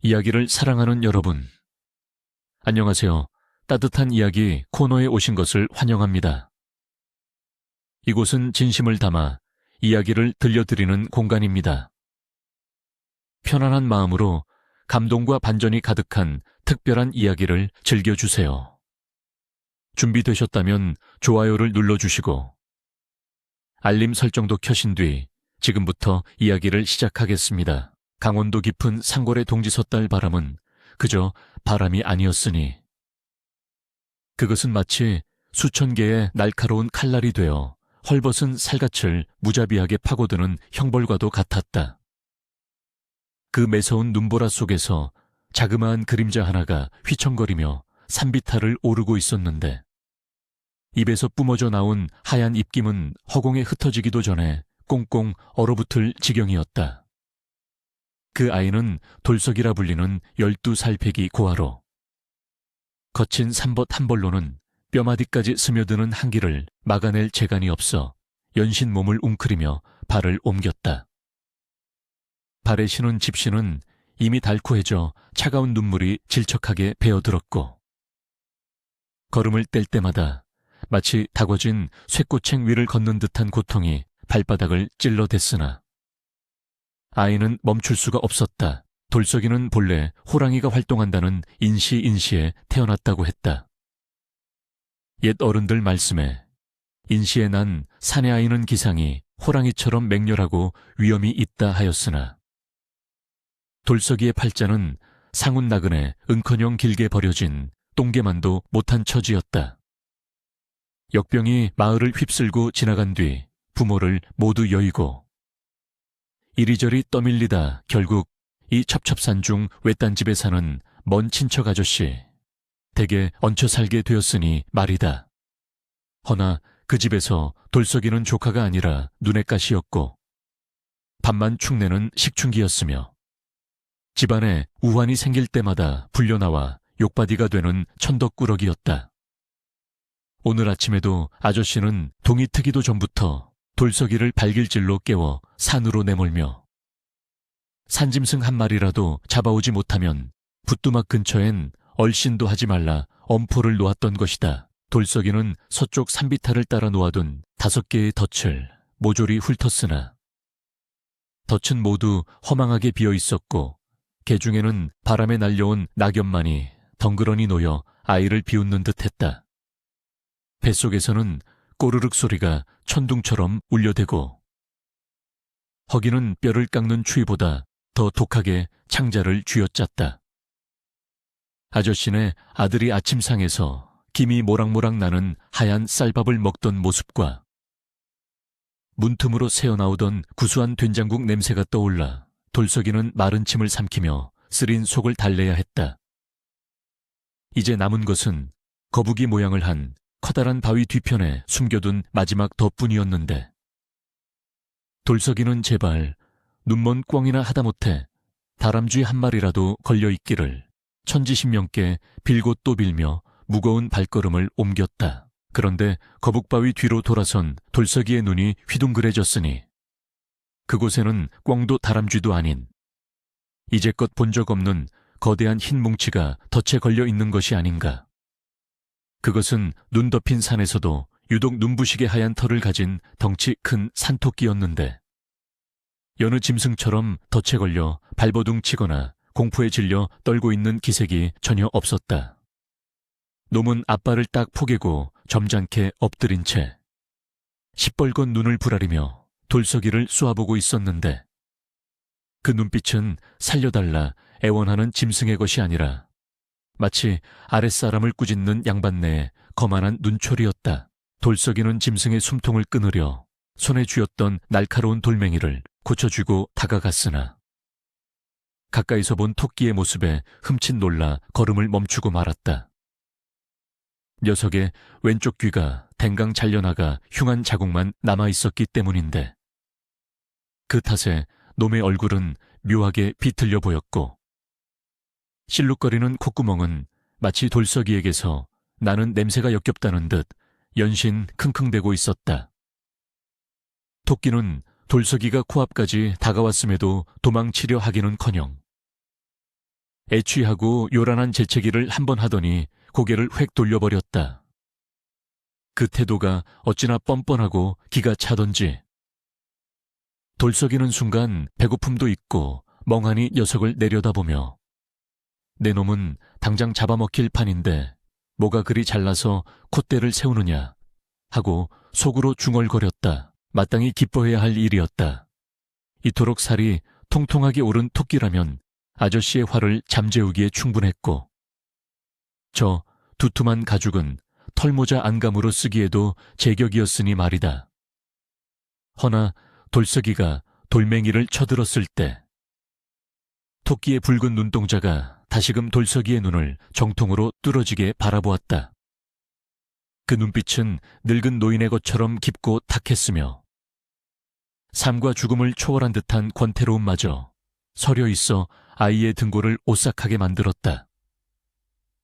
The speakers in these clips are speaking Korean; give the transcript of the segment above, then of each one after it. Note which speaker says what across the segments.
Speaker 1: 이야기를 사랑하는 여러분, 안녕하세요. 따뜻한 이야기 코너에 오신 것을 환영합니다. 이곳은 진심을 담아 이야기를 들려드리는 공간입니다. 편안한 마음으로 감동과 반전이 가득한 특별한 이야기를 즐겨주세요. 준비되셨다면 좋아요를 눌러주시고 알림 설정도 켜신 뒤 지금부터 이야기를 시작하겠습니다. 강원도 깊은 상골에 동지 섰달 바람은 그저 바람이 아니었으니 그것은 마치 수천 개의 날카로운 칼날이 되어 헐벗은 살갗을 무자비하게 파고드는 형벌과도 같았다. 그 매서운 눈보라 속에서 자그마한 그림자 하나가 휘청거리며 산비탈을 오르고 있었는데 입에서 뿜어져 나온 하얀 입김은 허공에 흩어지기도 전에 꽁꽁 얼어붙을 지경이었다. 그 아이는 돌석이라 불리는 12살배기 고아로 거친 삼벗 한 벌로는 뼈마디까지 스며드는 한기를 막아낼 재간이 없어 연신 몸을 웅크리며 발을 옮겼다. 발에 신은 집신은 이미 달코해져 차가운 눈물이 질척하게 배어들었고 걸음을 뗄 때마다 마치 다궈진 쇠꼬챙 위를 걷는 듯한 고통이 발바닥을 찔러댔으나 아이는 멈출 수가 없었다. 돌석이는 본래 호랑이가 활동한다는 인시에 태어났다고 했다. 옛 어른들 말씀에 인시에 난 사내 아이는 기상이 호랑이처럼 맹렬하고 위험이 있다 하였으나 돌석이의 팔자는 상운 나그네 은커녕 길게 버려진 똥개만도 못한 처지였다. 역병이 마을을 휩쓸고 지나간 뒤 부모를 모두 여의고 이리저리 떠밀리다 결국 이 첩첩산 중 외딴 집에 사는 먼 친척 아저씨 댁에 얹혀 살게 되었으니 말이다. 허나 그 집에서 돌석이는 조카가 아니라 눈엣 가시였고 밥만 축내는 식충기였으며 집안에 우환이 생길 때마다 불려나와 욕바디가 되는 천덕꾸러기였다. 오늘 아침에도 아저씨는 동이 트기도 전부터 돌석이를 발길질로 깨워 산으로 내몰며 산짐승 한 마리라도 잡아오지 못하면 부뚜막 근처엔 얼씬도 하지 말라 엄포를 놓았던 것이다. 돌석이는 서쪽 산비탈을 따라 놓아둔 5개의 덫을 모조리 훑었으나 덫은 모두 허망하게 비어 있었고 개 중에는 바람에 날려온 낙엽만이 덩그러니 놓여 아이를 비웃는 듯했다. 뱃속에서는 꼬르륵 소리가 천둥처럼 울려대고 허기는 뼈를 깎는 추위보다 더 독하게 창자를 쥐어짰다. 아저씨네 아들이 아침상에서 김이 모락모락 나는 하얀 쌀밥을 먹던 모습과 문틈으로 새어나오던 구수한 된장국 냄새가 떠올라 돌석이는 마른 침을 삼키며 쓰린 속을 달래야 했다. 이제 남은 것은 거북이 모양을 한 커다란 바위 뒤편에 숨겨둔 마지막 덫뿐이었는데 돌석이는 제발 눈먼 꿩이나 하다못해 다람쥐 한 마리라도 걸려있기를 천지신명께 빌고 또 빌며 무거운 발걸음을 옮겼다. 그런데 거북바위 뒤로 돌아선 돌석이의 눈이 휘둥그레졌으니 그곳에는 꿩도 다람쥐도 아닌 이제껏 본 적 없는 거대한 흰 뭉치가 덫에 걸려 있는 것이 아닌가. 그것은 눈 덮인 산에서도 유독 눈부시게 하얀 털을 가진 덩치 큰 산토끼였는데 여느 짐승처럼 덫에 걸려 발버둥 치거나 공포에 질려 떨고 있는 기색이 전혀 없었다. 놈은 앞발을 딱 포개고 점잖게 엎드린 채 시뻘건 눈을 부라리며 돌석이를 쏘아보고 있었는데 그 눈빛은 살려달라 애원하는 짐승의 것이 아니라 마치 아랫사람을 꾸짖는 양반네의 거만한 눈초리였다. 돌석이는 짐승의 숨통을 끊으려 손에 쥐었던 날카로운 돌멩이를 고쳐주고 다가갔으나 가까이서 본 토끼의 모습에 흠칫 놀라 걸음을 멈추고 말았다. 녀석의 왼쪽 귀가 댕강 잘려나가 흉한 자국만 남아있었기 때문인데 그 탓에 놈의 얼굴은 묘하게 비틀려 보였고 실룩거리는 콧구멍은 마치 돌석이에게서 나는 냄새가 역겹다는 듯 연신 킁킁대고 있었다. 토끼는 돌석이가 코앞까지 다가왔음에도 도망치려 하기는커녕 애취하고 요란한 재채기를 한 번 하더니 고개를 획 돌려버렸다. 그 태도가 어찌나 뻔뻔하고 기가 차던지. 돌석이는 순간 배고픔도 있고 멍하니 녀석을 내려다보며 내 놈은 당장 잡아먹힐 판인데 뭐가 그리 잘나서 콧대를 세우느냐 하고 속으로 중얼거렸다. 마땅히 기뻐해야 할 일이었다. 이토록 살이 통통하게 오른 토끼라면 아저씨의 화를 잠재우기에 충분했고 저 두툼한 가죽은 털모자 안감으로 쓰기에도 제격이었으니 말이다. 허나 돌석이가 돌멩이를 쳐들었을 때 토끼의 붉은 눈동자가 다시금 돌석이의 눈을 정통으로 뚫어지게 바라보았다. 그 눈빛은 늙은 노인의 것처럼 깊고 탁했으며 삶과 죽음을 초월한 듯한 권태로움마저 서려 있어 아이의 등골을 오싹하게 만들었다.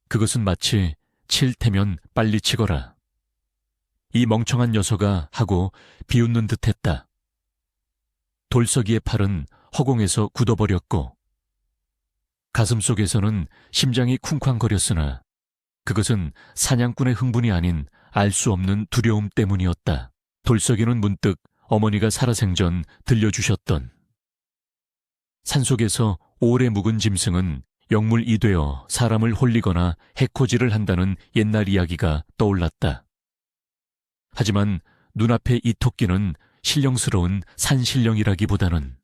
Speaker 1: 그것은 마치 칠 테면 빨리 치거라. 이 멍청한 녀석아 하고 비웃는 듯했다. 돌석이의 팔은 허공에서 굳어버렸고 가슴 속에서는 심장이 쿵쾅거렸으나 그것은 사냥꾼의 흥분이 아닌 알 수 없는 두려움 때문이었다. 돌석이는 문득 어머니가 살아생전 들려주셨던 산속에서 오래 묵은 짐승은 영물이 되어 사람을 홀리거나 해코지를 한다는 옛날 이야기가 떠올랐다. 하지만 눈앞의 이 토끼는 신령스러운 산신령이라기보다는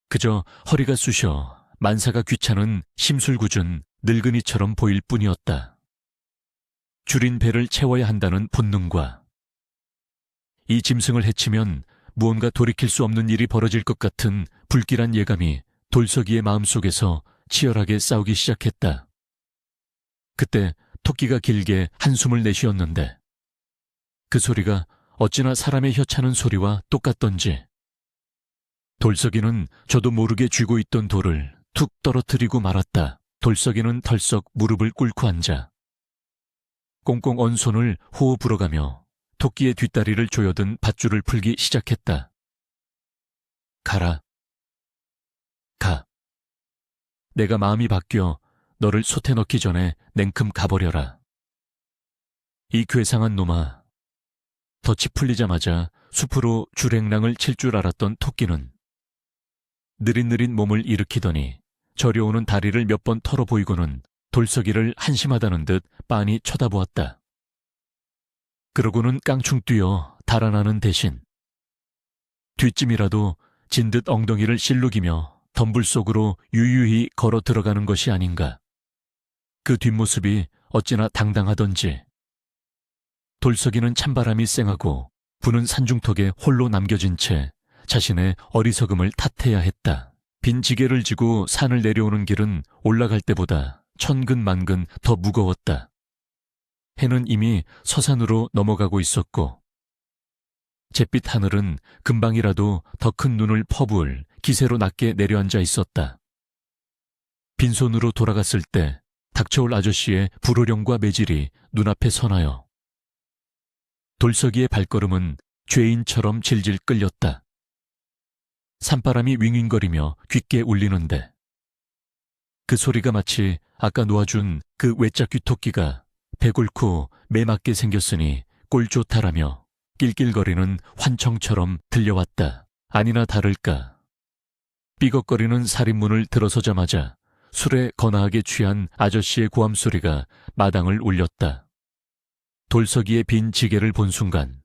Speaker 1: 그저 허리가 쑤셔 만사가 귀찮은 심술궂은 늙은이처럼 보일 뿐이었다. 줄인 배를 채워야 한다는 본능과 이 짐승을 해치면 무언가 돌이킬 수 없는 일이 벌어질 것 같은 불길한 예감이 돌석이의 마음속에서 치열하게 싸우기 시작했다. 그때 토끼가 길게 한숨을 내쉬었는데 그 소리가 어찌나 사람의 혀차는 소리와 똑같던지 돌석이는 저도 모르게 쥐고 있던 돌을 툭 떨어뜨리고 말았다. 돌석이는 털썩 무릎을 꿇고 앉아 꽁꽁 언 손을 호호 불어가며 토끼의 뒷다리를 조여든 밧줄을 풀기 시작했다. 가라. 가. 내가 마음이 바뀌어 너를 솥에 넣기 전에 냉큼 가버려라. 이 괴상한 놈아. 덫이 풀리자마자 숲으로 줄행랑을 칠 줄 알았던 토끼는 느릿느릿 몸을 일으키더니 저려오는 다리를 몇 번 털어 보이고는 돌석이를 한심하다는 듯 빤히 쳐다보았다. 그러고는 깡충 뛰어 달아나는 대신 뒷짐이라도 진 듯 엉덩이를 실룩이며 덤불 속으로 유유히 걸어 들어가는 것이 아닌가. 그 뒷모습이 어찌나 당당하던지. 돌석이는 찬바람이 쌩하고 부는 산중턱에 홀로 남겨진 채 자신의 어리석음을 탓해야 했다. 빈 지게를 지고 산을 내려오는 길은 올라갈 때보다 천근만근 더 무거웠다. 해는 이미 서산으로 넘어가고 있었고 잿빛 하늘은 금방이라도 더 큰 눈을 퍼부을 기세로 낮게 내려앉아 있었다. 빈손으로 돌아갔을 때 닥쳐올 아저씨의 불호령과 매질이 눈앞에 선하여 돌석이의 발걸음은 죄인처럼 질질 끌렸다. 산바람이 윙윙거리며 귓게 울리는데 그 소리가 마치 아까 놓아준 그 외짝 귀토끼가 배골고 매맞게 생겼으니 꼴 좋다라며 낄낄거리는 환청처럼 들려왔다. 아니나 다를까. 삐걱거리는 살인문을 들어서자마자 술에 거나하게 취한 아저씨의 고함소리가 마당을 울렸다. 돌석이의 빈 지게를 본 순간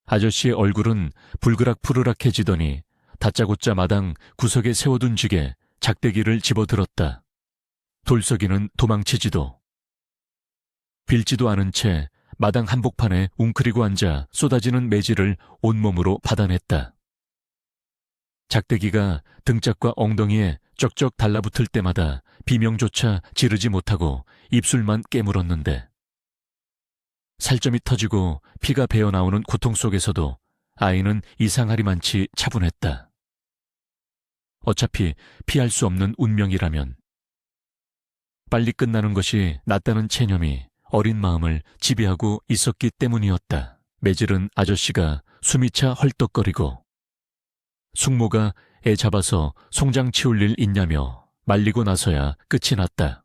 Speaker 1: 아저씨의 얼굴은 불그락푸르락해지더니 다짜고짜 마당 구석에 세워둔 지게 작대기를 집어들었다. 돌석이는 도망치지도 빌지도 않은 채 마당 한복판에 웅크리고 앉아 쏟아지는 매질을 온몸으로 받아냈다. 작대기가 등짝과 엉덩이에 쩍쩍 달라붙을 때마다 비명조차 지르지 못하고 입술만 깨물었는데 살점이 터지고 피가 배어나오는 고통 속에서도 아이는 이상하리만치 차분했다. 어차피 피할 수 없는 운명이라면 빨리 끝나는 것이 낫다는 체념이 어린 마음을 지배하고 있었기 때문이었다. 매질은 아저씨가 숨이 차 헐떡거리고 숙모가 애 잡아서 송장 치울 일 있냐며 말리고 나서야 끝이 났다.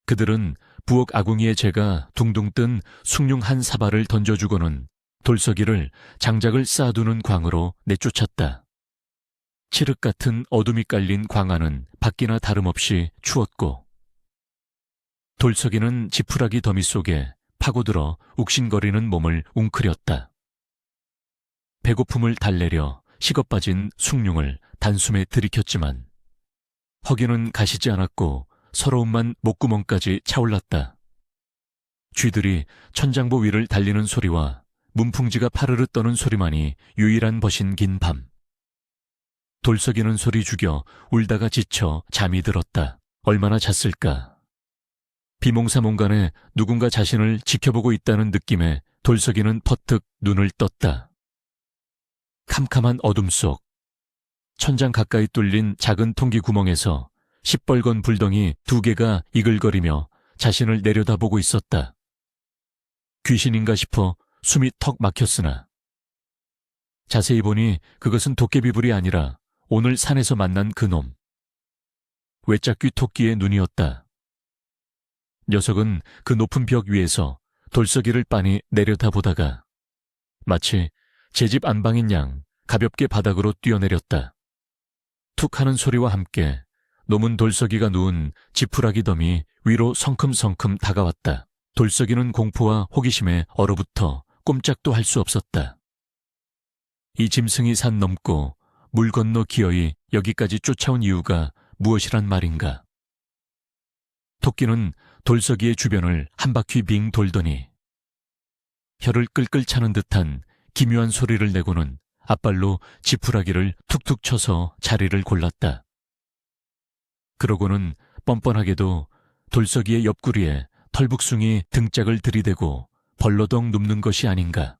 Speaker 1: 그들은 부엌 아궁이에 제가 둥둥 뜬 숭늉 한 사발을 던져주고는 돌석이를 장작을 쌓아두는 광으로 내쫓았다. 칠흑 같은 어둠이 깔린 광 안은 밖이나 다름없이 추웠고, 돌석이는 지푸라기 더미 속에 파고들어 욱신거리는 몸을 웅크렸다. 배고픔을 달래려 식어 빠진 숭늉을 단숨에 들이켰지만 허기는 가시지 않았고 서러움만 목구멍까지 차올랐다. 쥐들이 천장보 위를 달리는 소리와 문풍지가 파르르 떠는 소리만이 유일한 벗인 긴 밤. 돌석이는 소리 죽여 울다가 지쳐 잠이 들었다. 얼마나 잤을까. 비몽사몽간에 누군가 자신을 지켜보고 있다는 느낌에 돌석이는 퍼뜩 눈을 떴다. 캄캄한 어둠 속 천장 가까이 뚫린 작은 통기 구멍에서 시뻘건 불덩이 2개가 이글거리며 자신을 내려다보고 있었다. 귀신인가 싶어 숨이 턱 막혔으나 자세히 보니 그것은 도깨비불이 아니라 오늘 산에서 만난 그놈. 외짝귀 토끼의 눈이었다. 녀석은 그 높은 벽 위에서 돌석이를 빤히 내려다보다가 마치 제 집 안방인 양 가볍게 바닥으로 뛰어내렸다. 툭 하는 소리와 함께 놈은 돌석이가 누운 지푸라기 덤이 위로 성큼성큼 다가왔다. 돌석이는 공포와 호기심에 얼어붙어 꼼짝도 할 수 없었다. 이 짐승이 산 넘고 물 건너 기어이 여기까지 쫓아온 이유가 무엇이란 말인가. 토끼는 돌석이의 주변을 한 바퀴 빙 돌더니 혀를 끌끌 차는 듯한 기묘한 소리를 내고는 앞발로 지푸라기를 툭툭 쳐서 자리를 골랐다. 그러고는 뻔뻔하게도 돌석이의 옆구리에 털북숭이 등짝을 들이대고 벌러덩 눕는 것이 아닌가.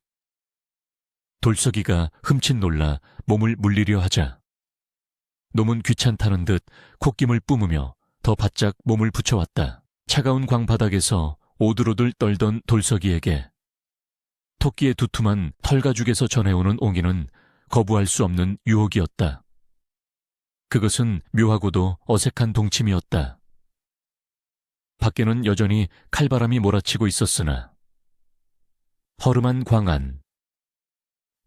Speaker 1: 돌석이가 흠칫 놀라 몸을 물리려 하자 놈은 귀찮다는 듯 콧김을 뿜으며 더 바짝 몸을 붙여왔다. 차가운 광바닥에서 오들오들 떨던 돌석이에게 토끼의 두툼한 털가죽에서 전해오는 옹이는 거부할 수 없는 유혹이었다. 그것은 묘하고도 어색한 동침이었다. 밖에는 여전히 칼바람이 몰아치고 있었으나 허름한 광안,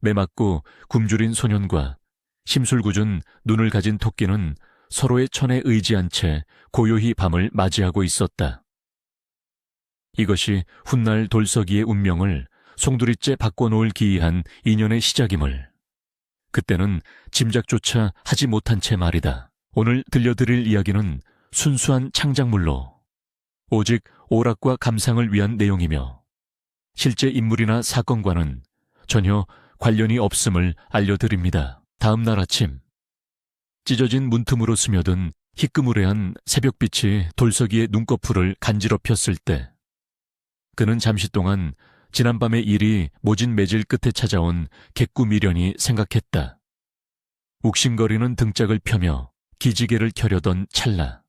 Speaker 1: 매맞고 굶주린 소년과 심술궂은 눈을 가진 토끼는 서로의 천에 의지한 채 고요히 밤을 맞이하고 있었다. 이것이 훗날 돌석이의 운명을 송두리째 바꿔놓을 기이한 인연의 시작임을 그때는 짐작조차 하지 못한 채 말이다. 오늘 들려드릴 이야기는 순수한 창작물로 오직 오락과 감상을 위한 내용이며 실제 인물이나 사건과는 전혀 관련이 없음을 알려드립니다. 다음 날 아침 찢어진 문틈으로 스며든 희끄무레한 새벽빛이 돌석이의 눈꺼풀을 간지럽혔을 때 그는 잠시 동안 지난밤의 일이 모진 매질 끝에 찾아온 객구 미련이 생각했다. 욱신거리는 등짝을 펴며 기지개를 켜려던 찰나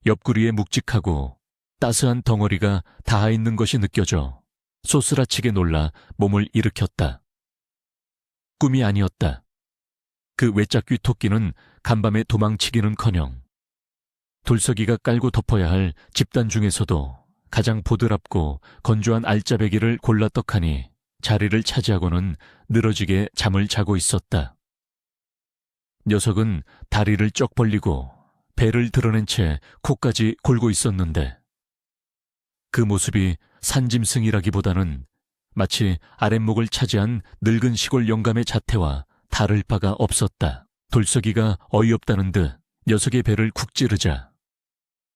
Speaker 1: 옆구리에 묵직하고 따스한 덩어리가 닿아있는 것이 느껴져 쏘스라치게 놀라 몸을 일으켰다. 꿈이 아니었다. 그 외짝귀 토끼는 간밤에 도망치기는커녕 돌석이가 깔고 덮어야 할 집단 중에서도 가장 보드랍고 건조한 알짜배기를 골라 떡하니 자리를 차지하고는 늘어지게 잠을 자고 있었다. 녀석은 다리를 쩍 벌리고 배를 드러낸 채 코까지 골고 있었는데 그 모습이 산짐승이라기보다는 마치 아랫목을 차지한 늙은 시골 영감의 자태와 다를 바가 없었다. 돌석이가 어이없다는 듯 녀석의 배를 쿡 찌르자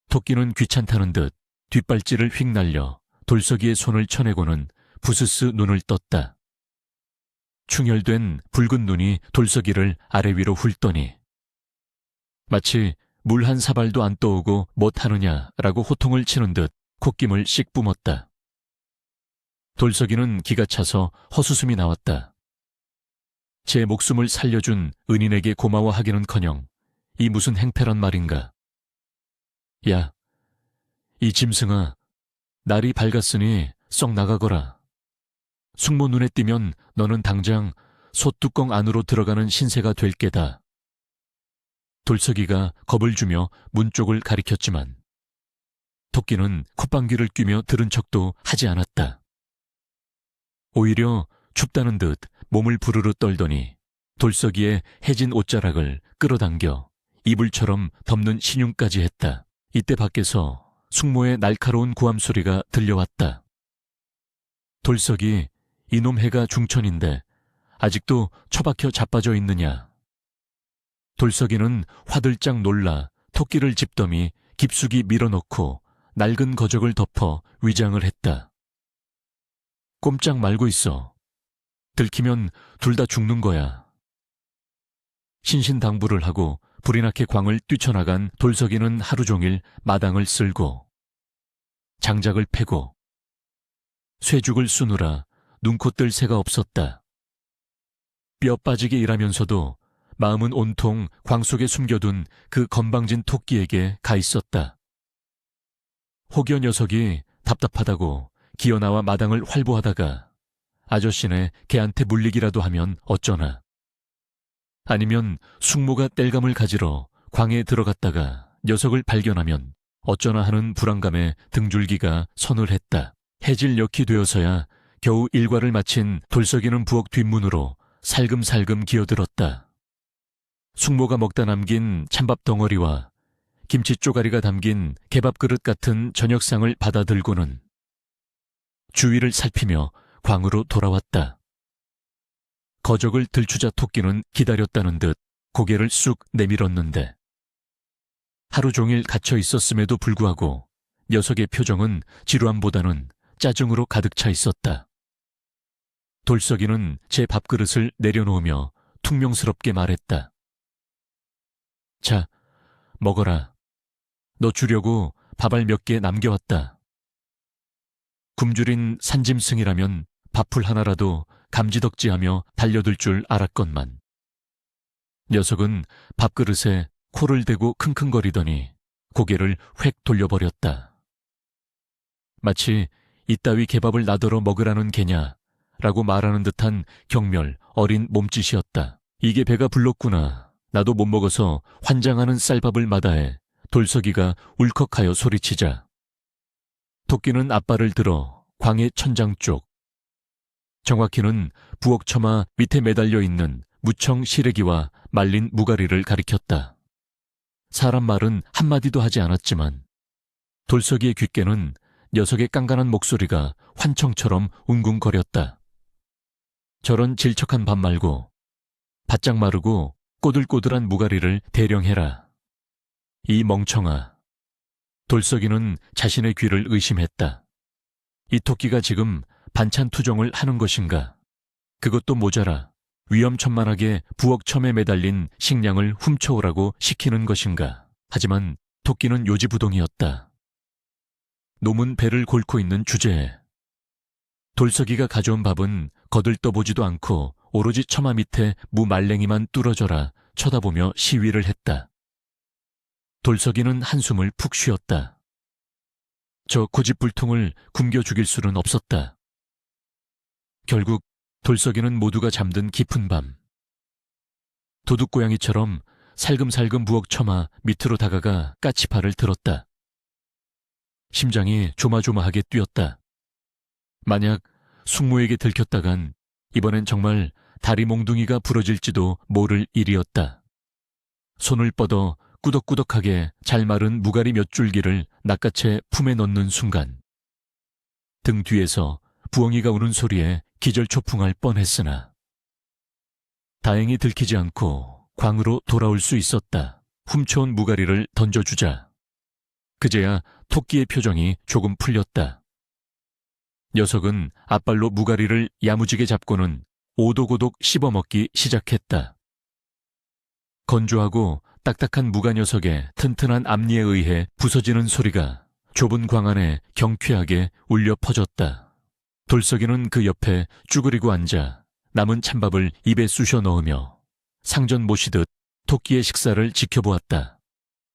Speaker 1: 토끼는 귀찮다는 듯 뒷발질을 휙 날려 돌석이의 손을 쳐내고는 부스스 눈을 떴다. 충혈된 붉은 눈이 돌석이를 아래 위로 훑더니 마치 물 한 사발도 안 떠오고 못하느냐라고 호통을 치는 듯 콧김을 씩 뿜었다. 돌석이는 기가 차서 헛웃음이 나왔다. 제 목숨을 살려준 은인에게 고마워하기는커녕 이 무슨 행패란 말인가. 야, 이 짐승아, 날이 밝았으니 썩 나가거라. 숙모 눈에 띄면 너는 당장 솥뚜껑 안으로 들어가는 신세가 될 게다. 돌석이가 겁을 주며 문 쪽을 가리켰지만 토끼는 콧방귀를 뀌며 들은 척도 하지 않았다. 오히려 춥다는 듯 몸을 부르르 떨더니 돌석이의 해진 옷자락을 끌어당겨 이불처럼 덮는 신용까지 했다. 이때 밖에서 숙모의 날카로운 고함 소리가 들려왔다. 돌석이 이놈 해가 중천인데 아직도 처박혀 자빠져 있느냐. 돌석이는 화들짝 놀라 토끼를 집더미 깊숙이 밀어넣고 낡은 거적을 덮어 위장을 했다. 꼼짝 말고 있어. 들키면 둘 다 죽는 거야. 신신당부를 하고 불이 나게 광을 뛰쳐나간 돌석이는 하루 종일 마당을 쓸고 장작을 패고 쇠죽을 쑤느라 눈코 뜰 새가 없었다. 뼈 빠지게 일하면서도 마음은 온통 광 속에 숨겨둔 그 건방진 토끼에게 가 있었다. 혹여 녀석이 답답하다고 기어나와 마당을 활보하다가 아저씨네 개한테 물리기라도 하면 어쩌나. 아니면 숙모가 땔감을 가지러 광에 들어갔다가 녀석을 발견하면 어쩌나 하는 불안감에 등줄기가 서늘했다. 해질녘이 되어서야 겨우 일과를 마친 돌석이는 부엌 뒷문으로 살금살금 기어들었다. 숙모가 먹다 남긴 찬밥 덩어리와 김치 쪼가리가 담긴 개밥 그릇 같은 저녁상을 받아들고는 주위를 살피며 광으로 돌아왔다. 거적을 들추자 토끼는 기다렸다는 듯 고개를 쑥 내밀었는데 하루 종일 갇혀 있었음에도 불구하고 녀석의 표정은 지루함보다는 짜증으로 가득 차 있었다. 돌석이는 제 밥그릇을 내려놓으며 퉁명스럽게 말했다. 자, 먹어라. 너 주려고 밥알 몇 개 남겨왔다. 굶주린 산짐승이라면 밥풀 하나라도 감지덕지하며 달려들 줄 알았건만. 녀석은 밥그릇에 코를 대고 킁킁거리더니 고개를 획 돌려버렸다. 마치 이따위 개밥을 나더러 먹으라는 개냐라고 말하는 듯한 경멸 어린 몸짓이었다. 이게 배가 불렀구나. 나도 못 먹어서 환장하는 쌀밥을 마다해 돌석이가 울컥하여 소리치자 토끼는 앞발을 들어 광의 천장 쪽, 정확히는 부엌 처마 밑에 매달려 있는 무청 시래기와 말린 무가리를 가리켰다. 사람 말은 한마디도 하지 않았지만 돌석이의 귓게는 녀석의 깐깐한 목소리가 환청처럼 웅궁거렸다. 저런 질척한 밥 말고 바짝 마르고 꼬들꼬들한 무가리를 대령해라. 이 멍청아. 돌석이는 자신의 귀를 의심했다. 이 토끼가 지금 반찬 투정을 하는 것인가? 그것도 모자라 위험천만하게 부엌 첨에 매달린 식량을 훔쳐오라고 시키는 것인가? 하지만 토끼는 요지부동이었다. 놈은 배를 골고 있는 주제에 돌석이가 가져온 밥은 거들떠보지도 않고 오로지 처마 밑에 무말랭이만 뚫어져라 쳐다보며 시위를 했다. 돌석이는 한숨을 푹 쉬었다. 저 고집불통을 굶겨 죽일 수는 없었다. 결국 돌석이는 모두가 잠든 깊은 밤 도둑고양이처럼 살금살금 부엌 처마 밑으로 다가가 까치팔을 들었다. 심장이 조마조마하게 뛰었다. 만약 숙모에게 들켰다간 이번엔 정말 다리 몽둥이가 부러질지도 모를 일이었다. 손을 뻗어 꾸덕꾸덕하게 잘 마른 무가리 몇 줄기를 낚아채 품에 넣는 순간 등 뒤에서 부엉이가 우는 소리에 기절초풍할 뻔했으나 다행히 들키지 않고 광으로 돌아올 수 있었다. 훔쳐온 무가리를 던져주자 그제야 토끼의 표정이 조금 풀렸다. 녀석은 앞발로 무가리를 야무지게 잡고는 오독오독 씹어먹기 시작했다. 건조하고 딱딱한 무가 녀석의 튼튼한 앞니에 의해 부서지는 소리가 좁은 광 안에 경쾌하게 울려 퍼졌다. 돌석이는 그 옆에 쭈그리고 앉아 남은 찬밥을 입에 쑤셔 넣으며 상전 모시듯 토끼의 식사를 지켜보았다.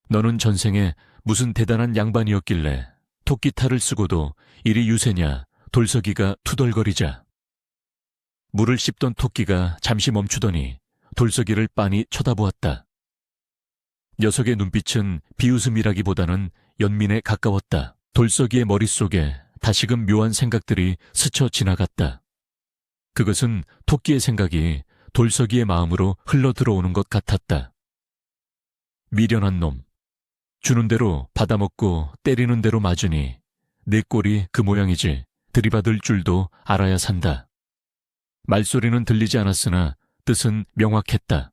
Speaker 1: 너는 전생에 무슨 대단한 양반이었길래 토끼 탈을 쓰고도 이리 유세냐 돌석이가 투덜거리자 물을 씹던 토끼가 잠시 멈추더니 돌석이를 빤히 쳐다보았다. 녀석의 눈빛은 비웃음이라기보다는 연민에 가까웠다. 돌석이의 머릿속에 다시금 묘한 생각들이 스쳐 지나갔다. 그것은 토끼의 생각이 돌석이의 마음으로 흘러들어오는 것 같았다. 미련한 놈. 주는 대로 받아먹고 때리는 대로 맞으니 내 꼴이 그 모양이지 들이받을 줄도 알아야 산다. 말소리는 들리지 않았으나 뜻은 명확했다.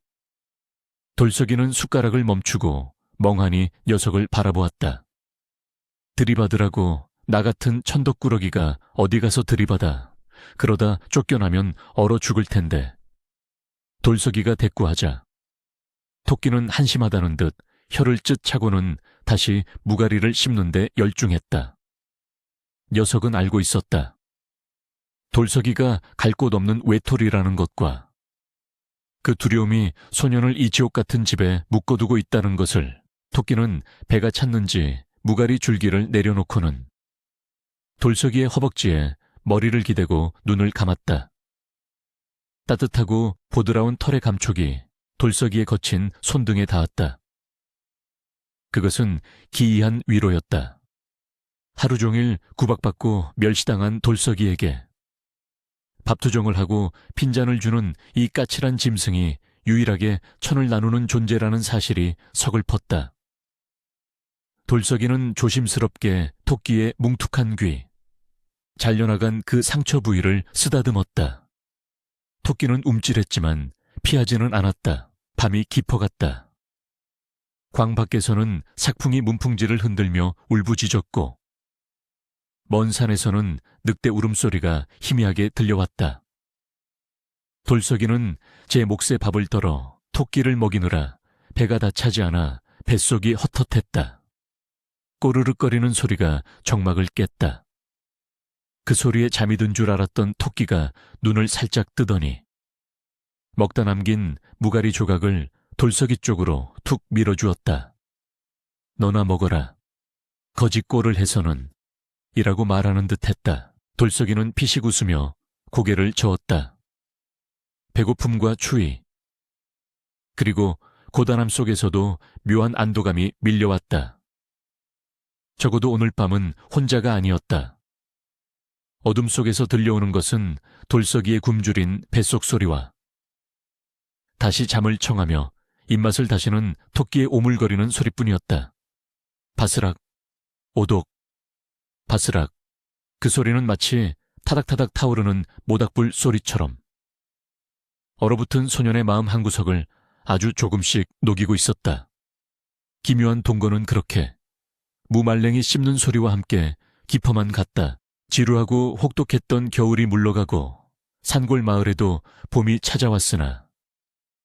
Speaker 1: 돌석이는 숟가락을 멈추고 멍하니 녀석을 바라보았다. 들이받으라고 나 같은 천덕꾸러기가 어디 가서 들이받아. 그러다 쫓겨나면 얼어 죽을 텐데. 돌석이가 대꾸하자. 토끼는 한심하다는 듯 혀를 쯧 차고는 다시 무가리를 씹는데 열중했다. 녀석은 알고 있었다. 돌석이가 갈 곳 없는 외톨이라는 것과 그 두려움이 소년을 이 지옥 같은 집에 묶어두고 있다는 것을. 토끼는 배가 찼는지 무가리 줄기를 내려놓고는 돌석이의 허벅지에 머리를 기대고 눈을 감았다. 따뜻하고 보드라운 털의 감촉이 돌석이의 거친 손등에 닿았다. 그것은 기이한 위로였다. 하루 종일 구박받고 멸시당한 돌석이에게 밥투정을 하고 핀잔을 주는 이 까칠한 짐승이 유일하게 천을 나누는 존재라는 사실이 서글펐다. 돌석이는 조심스럽게 토끼의 뭉툭한 귀, 잘려나간 그 상처 부위를 쓰다듬었다. 토끼는 움찔했지만 피하지는 않았다. 밤이 깊어갔다. 광 밖에서는 sak풍이 문풍지를 흔들며 울부짖었고 먼 산에서는 늑대 울음소리가 희미하게 들려왔다. 돌석이는 제 몫의 밥을 덜어 토끼를 먹이느라 배가 다 차지 않아 뱃속이 헛헛했다. 꼬르륵거리는 소리가 정막을 깼다. 그 소리에 잠이 든 줄 알았던 토끼가 눈을 살짝 뜨더니 먹다 남긴 무가리 조각을 돌석이 쪽으로 툭 밀어주었다. 너나 먹어라. 거짓골을 해서는 이라고 말하는 듯 했다. 돌석이는 피식 웃으며 고개를 저었다. 배고픔과 추위, 그리고 고단함 속에서도 묘한 안도감이 밀려왔다. 적어도 오늘 밤은 혼자가 아니었다. 어둠 속에서 들려오는 것은 돌석이의 굶주린 뱃속 소리와 다시 잠을 청하며 입맛을 다시는 토끼의 오물거리는 소리뿐이었다. 바스락, 오독, 바스락. 그 소리는 마치 타닥타닥 타오르는 모닥불 소리처럼 얼어붙은 소년의 마음 한구석을 아주 조금씩 녹이고 있었다. 기묘한 동거는 그렇게 무말랭이 씹는 소리와 함께 깊어만 갔다. 지루하고 혹독했던 겨울이 물러가고 산골 마을에도 봄이 찾아왔으나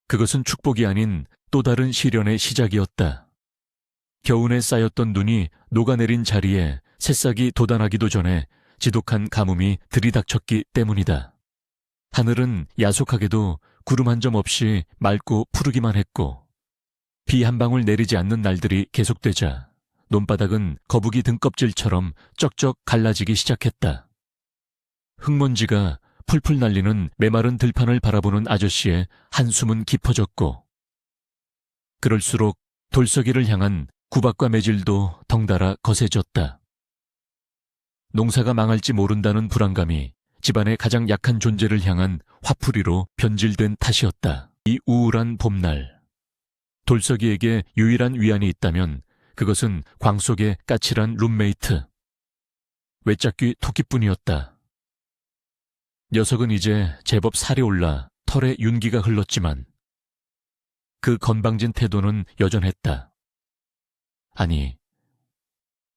Speaker 1: 그것은 축복이 아닌 또 다른 시련의 시작이었다. 겨우내 쌓였던 눈이 녹아내린 자리에 새싹이 돋아나기도 전에 지독한 가뭄이 들이닥쳤기 때문이다. 하늘은 야속하게도 구름 한 점 없이 맑고 푸르기만 했고 비 한 방울 내리지 않는 날들이 계속되자 논바닥은 거북이 등껍질처럼 쩍쩍 갈라지기 시작했다. 흙먼지가 풀풀 날리는 메마른 들판을 바라보는 아저씨의 한숨은 깊어졌고 그럴수록 돌석이를 향한 구박과 매질도 덩달아 거세졌다. 농사가 망할지 모른다는 불안감이 집안의 가장 약한 존재를 향한 화풀이로 변질된 탓이었다. 이 우울한 봄날, 돌석이에게 유일한 위안이 있다면 그것은 광 속의 까칠한 룸메이트, 외짝귀 토끼뿐이었다. 녀석은 이제 제법 살이 올라 털에 윤기가 흘렀지만 그 건방진 태도는 여전했다. 아니,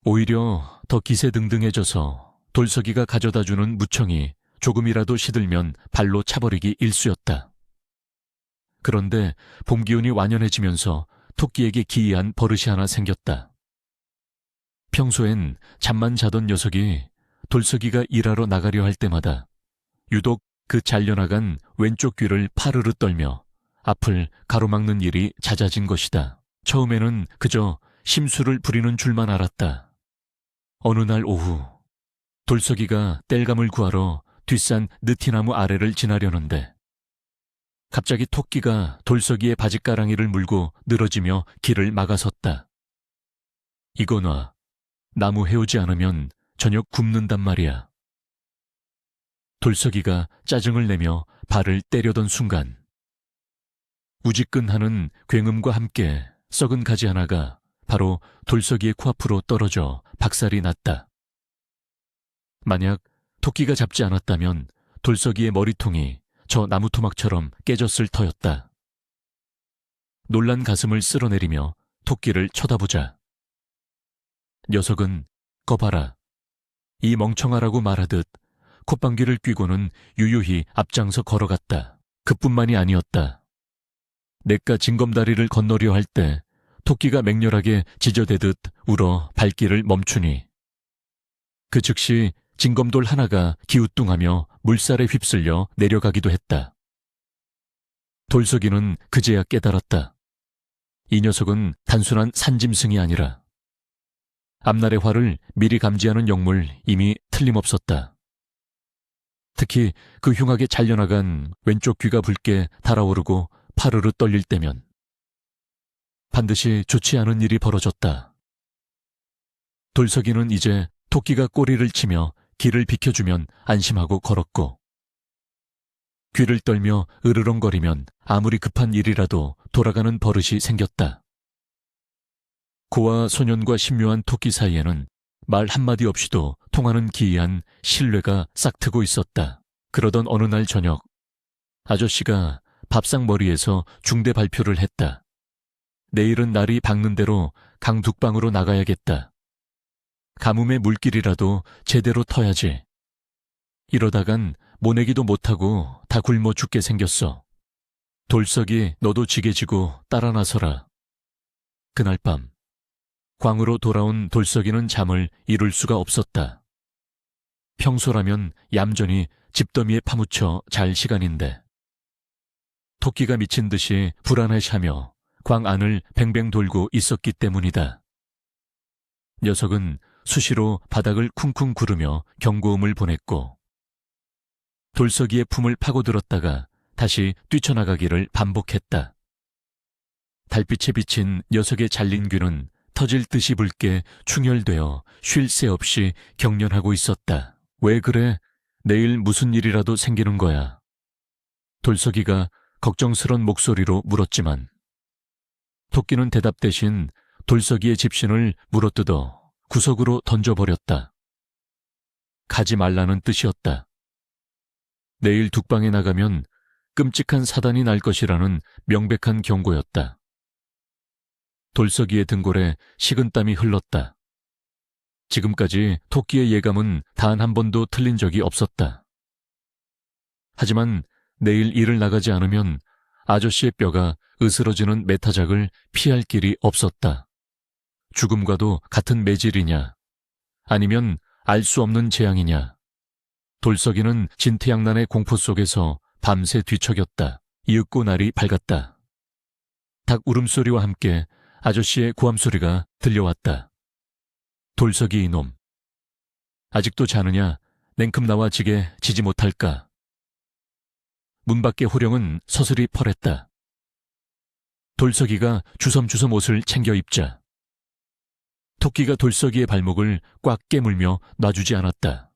Speaker 1: 오히려 더 기세등등해져서 돌석이가 가져다주는 무청이 조금이라도 시들면 발로 차버리기 일쑤였다. 그런데 봄 기운이 완연해지면서 토끼에게 기이한 버릇이 하나 생겼다. 평소엔 잠만 자던 녀석이 돌석이가 일하러 나가려 할 때마다 유독 그 잘려나간 왼쪽 귀를 파르르 떨며 앞을 가로막는 일이 잦아진 것이다. 처음에는 그저 심술을 부리는 줄만 알았다. 어느 날 오후 돌석이가 땔감을 구하러 뒷산 느티나무 아래를 지나려는데 갑자기 토끼가 돌석이의 바짓가랑이를 물고 늘어지며 길을 막아섰다. 이거 놔. 나무 해오지 않으면 저녁 굶는단 말이야. 돌석이가 짜증을 내며 발을 때려던 순간 우지끈하는 굉음과 함께 썩은 가지 하나가 바로 돌석이의 코앞으로 떨어져 박살이 났다. 만약 토끼가 잡지 않았다면 돌석이의 머리통이 저 나무토막처럼 깨졌을 터였다. 놀란 가슴을 쓸어내리며 토끼를 쳐다보자 녀석은 "거봐라, 이 멍청하라고 말하듯 콧방귀를 뀌고는 유유히 앞장서 걸어갔다. 그뿐만이 아니었다. 내가 징검다리를 건너려 할 때 토끼가 맹렬하게 지저대듯 울어 발길을 멈추니 그 즉시 징검돌 하나가 기우뚱하며 물살에 휩쓸려 내려가기도 했다. 돌석이는 그제야 깨달았다. 이 녀석은 단순한 산짐승이 아니라 앞날의 화를 미리 감지하는 영물 이미 틀림없었다. 특히 그 흉하게 잘려나간 왼쪽 귀가 붉게 달아오르고 파르르 떨릴 때면 반드시 좋지 않은 일이 벌어졌다. 돌석이는 이제 토끼가 꼬리를 치며 길을 비켜주면 안심하고 걸었고 귀를 떨며 으르렁거리면 아무리 급한 일이라도 돌아가는 버릇이 생겼다. 그와 소년과 신묘한 토끼 사이에는 말 한마디 없이도 통하는 기이한 신뢰가 싹트고 있었다. 그러던 어느 날 저녁 아저씨가 밥상머리에서 중대 발표를 했다. 내일은 날이 밝는 대로 강둑방으로 나가야겠다. 가뭄의 물길이라도 제대로 터야지. 이러다간 모내기도 못하고 다 굶어 죽게 생겼어. 돌석이 너도 지게 지고 따라 나서라. 그날 밤 광으로 돌아온 돌석이는 잠을 이룰 수가 없었다. 평소라면 얌전히 집더미에 파묻혀 잘 시간인데 토끼가 미친 듯이 불안해하며 광 안을 뱅뱅 돌고 있었기 때문이다. 녀석은 수시로 바닥을 쿵쿵 구르며 경고음을 보냈고 돌석이의 품을 파고들었다가 다시 뛰쳐나가기를 반복했다. 달빛에 비친 녀석의 잘린 귀는 터질 듯이 붉게 충혈되어 쉴 새 없이 경련하고 있었다. 왜 그래? 내일 무슨 일이라도 생기는 거야. 돌석이가 걱정스런 목소리로 물었지만 토끼는 대답 대신 돌석이의 집신을 물어뜯어 구석으로 던져버렸다. 가지 말라는 뜻이었다. 내일 둑방에 나가면 끔찍한 사단이 날 것이라는 명백한 경고였다. 돌석이의 등골에 식은땀이 흘렀다. 지금까지 토끼의 예감은 단 한 번도 틀린 적이 없었다. 하지만 내일 일을 나가지 않으면 아저씨의 뼈가 으스러지는 메타작을 피할 길이 없었다. 죽음과도 같은 매질이냐, 아니면 알 수 없는 재앙이냐. 돌석이는 진퇴양난의 공포 속에서 밤새 뒤척였다. 이윽고 날이 밝았다. 닭 울음소리와 함께 아저씨의 고함소리가 들려왔다. 돌석이 이놈. 아직도 자느냐? 냉큼 나와 지게 지지 못할까? 문 밖의 호령은 서슬이 펄했다. 돌석이가 주섬주섬 옷을 챙겨 입자. 토끼가 돌석이의 발목을 꽉 깨물며 놔주지 않았다.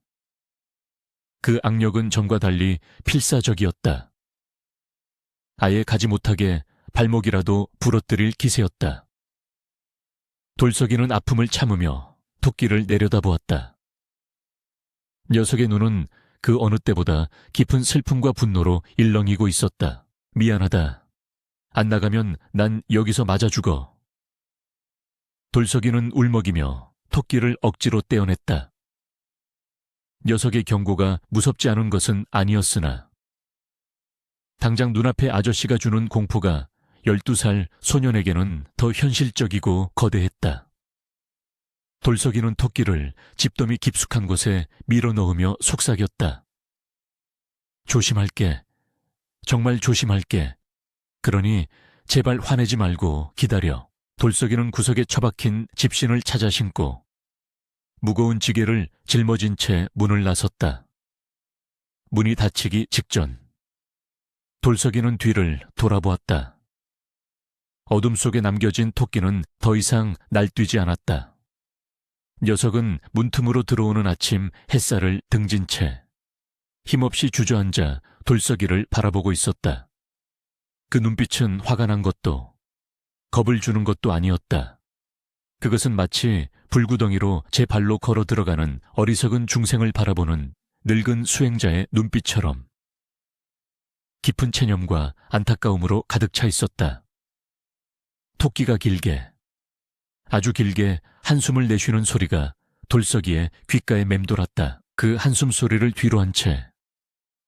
Speaker 1: 그 악력은 전과 달리 필사적이었다. 아예 가지 못하게 발목이라도 부러뜨릴 기세였다. 돌석이는 아픔을 참으며 토끼를 내려다보았다. 녀석의 눈은 그 어느 때보다 깊은 슬픔과 분노로 일렁이고 있었다. 미안하다. 안 나가면 난 여기서 맞아 죽어. 돌석이는 울먹이며 토끼를 억지로 떼어냈다. 녀석의 경고가 무섭지 않은 것은 아니었으나 당장 눈앞에 아저씨가 주는 공포가 12살 소년에게는 더 현실적이고 거대했다. 돌석이는 토끼를 집더미 깊숙한 곳에 밀어넣으며 속삭였다. 조심할게. 정말 조심할게. 그러니 제발 화내지 말고 기다려. 돌석이는 구석에 처박힌 집신을 찾아 신고 무거운 지게를 짊어진 채 문을 나섰다. 문이 닫히기 직전 돌석이는 뒤를 돌아보았다. 어둠 속에 남겨진 토끼는 더 이상 날뛰지 않았다. 녀석은 문틈으로 들어오는 아침 햇살을 등진 채 힘없이 주저앉아 돌석이를 바라보고 있었다. 그 눈빛은 화가 난 것도 겁을 주는 것도 아니었다. 그것은 마치 불구덩이로 제 발로 걸어 들어가는 어리석은 중생을 바라보는 늙은 수행자의 눈빛처럼 깊은 체념과 안타까움으로 가득 차 있었다. 토끼가 길게, 아주 길게 한숨을 내쉬는 소리가 돌석이의 귓가에 맴돌았다. 그 한숨 소리를 뒤로 한 채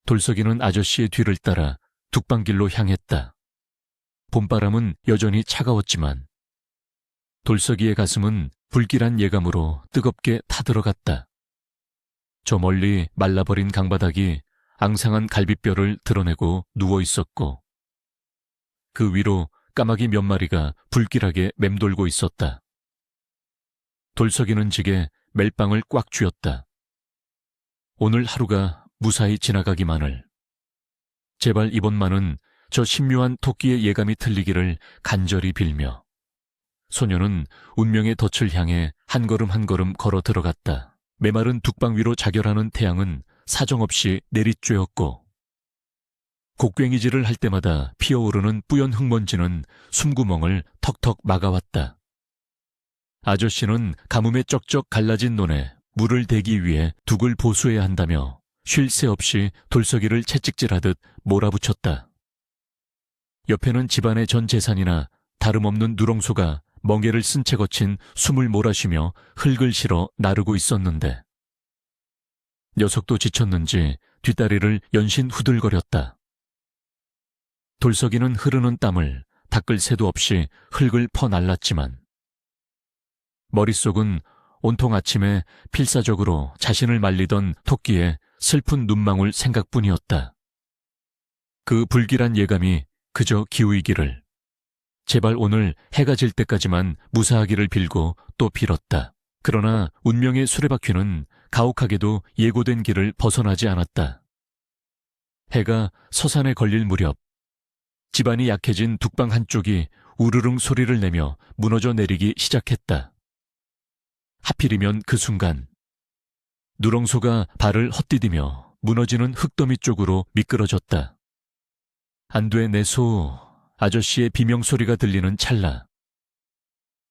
Speaker 1: 돌석이는 아저씨의 뒤를 따라 둑방길로 향했다. 봄바람은 여전히 차가웠지만 돌석이의 가슴은 불길한 예감으로 뜨겁게 타들어갔다. 저 멀리 말라버린 강바닥이 앙상한 갈비뼈를 드러내고 누워 있었고 그 위로 까마귀 몇 마리가 불길하게 맴돌고 있었다. 돌석이는 지게 멜빵을 꽉 쥐었다. 오늘 하루가 무사히 지나가기만을. 제발 이번만은 저 신묘한 토끼의 예감이 틀리기를 간절히 빌며 소녀는 운명의 덫을 향해 한 걸음 한 걸음 걸어 들어갔다. 메마른 둑방 위로 자결하는 태양은 사정없이 내리쬐었고 곡괭이질을 할 때마다 피어오르는 뿌연 흙먼지는 숨구멍을 턱턱 막아왔다. 아저씨는 가뭄에 쩍쩍 갈라진 논에 물을 대기 위해 둑을 보수해야 한다며 쉴 새 없이 돌석이를 채찍질하듯 몰아붙였다. 옆에는 집안의 전 재산이나 다름없는 누렁소가 멍에를 쓴 채 거친 숨을 몰아쉬며 흙을 실어 나르고 있었는데 녀석도 지쳤는지 뒷다리를 연신 후들거렸다. 돌석이는 흐르는 땀을 닦을 새도 없이 흙을 퍼날랐지만 머릿속은 온통 아침에 필사적으로 자신을 말리던 토끼의 슬픈 눈망울 생각뿐이었다. 그 불길한 예감이 그저 기우이기를, 제발 오늘 해가 질 때까지만 무사하기를 빌고 또 빌었다. 그러나 운명의 수레바퀴는 가혹하게도 예고된 길을 벗어나지 않았다. 해가 서산에 걸릴 무렵 집안이 약해진 둑방 한쪽이 우르릉 소리를 내며 무너져 내리기 시작했다. 하필이면 그 순간 누렁소가 발을 헛디디며 무너지는 흙더미 쪽으로 미끄러졌다. 안 돼 내 소, 아저씨의 비명소리가 들리는 찰나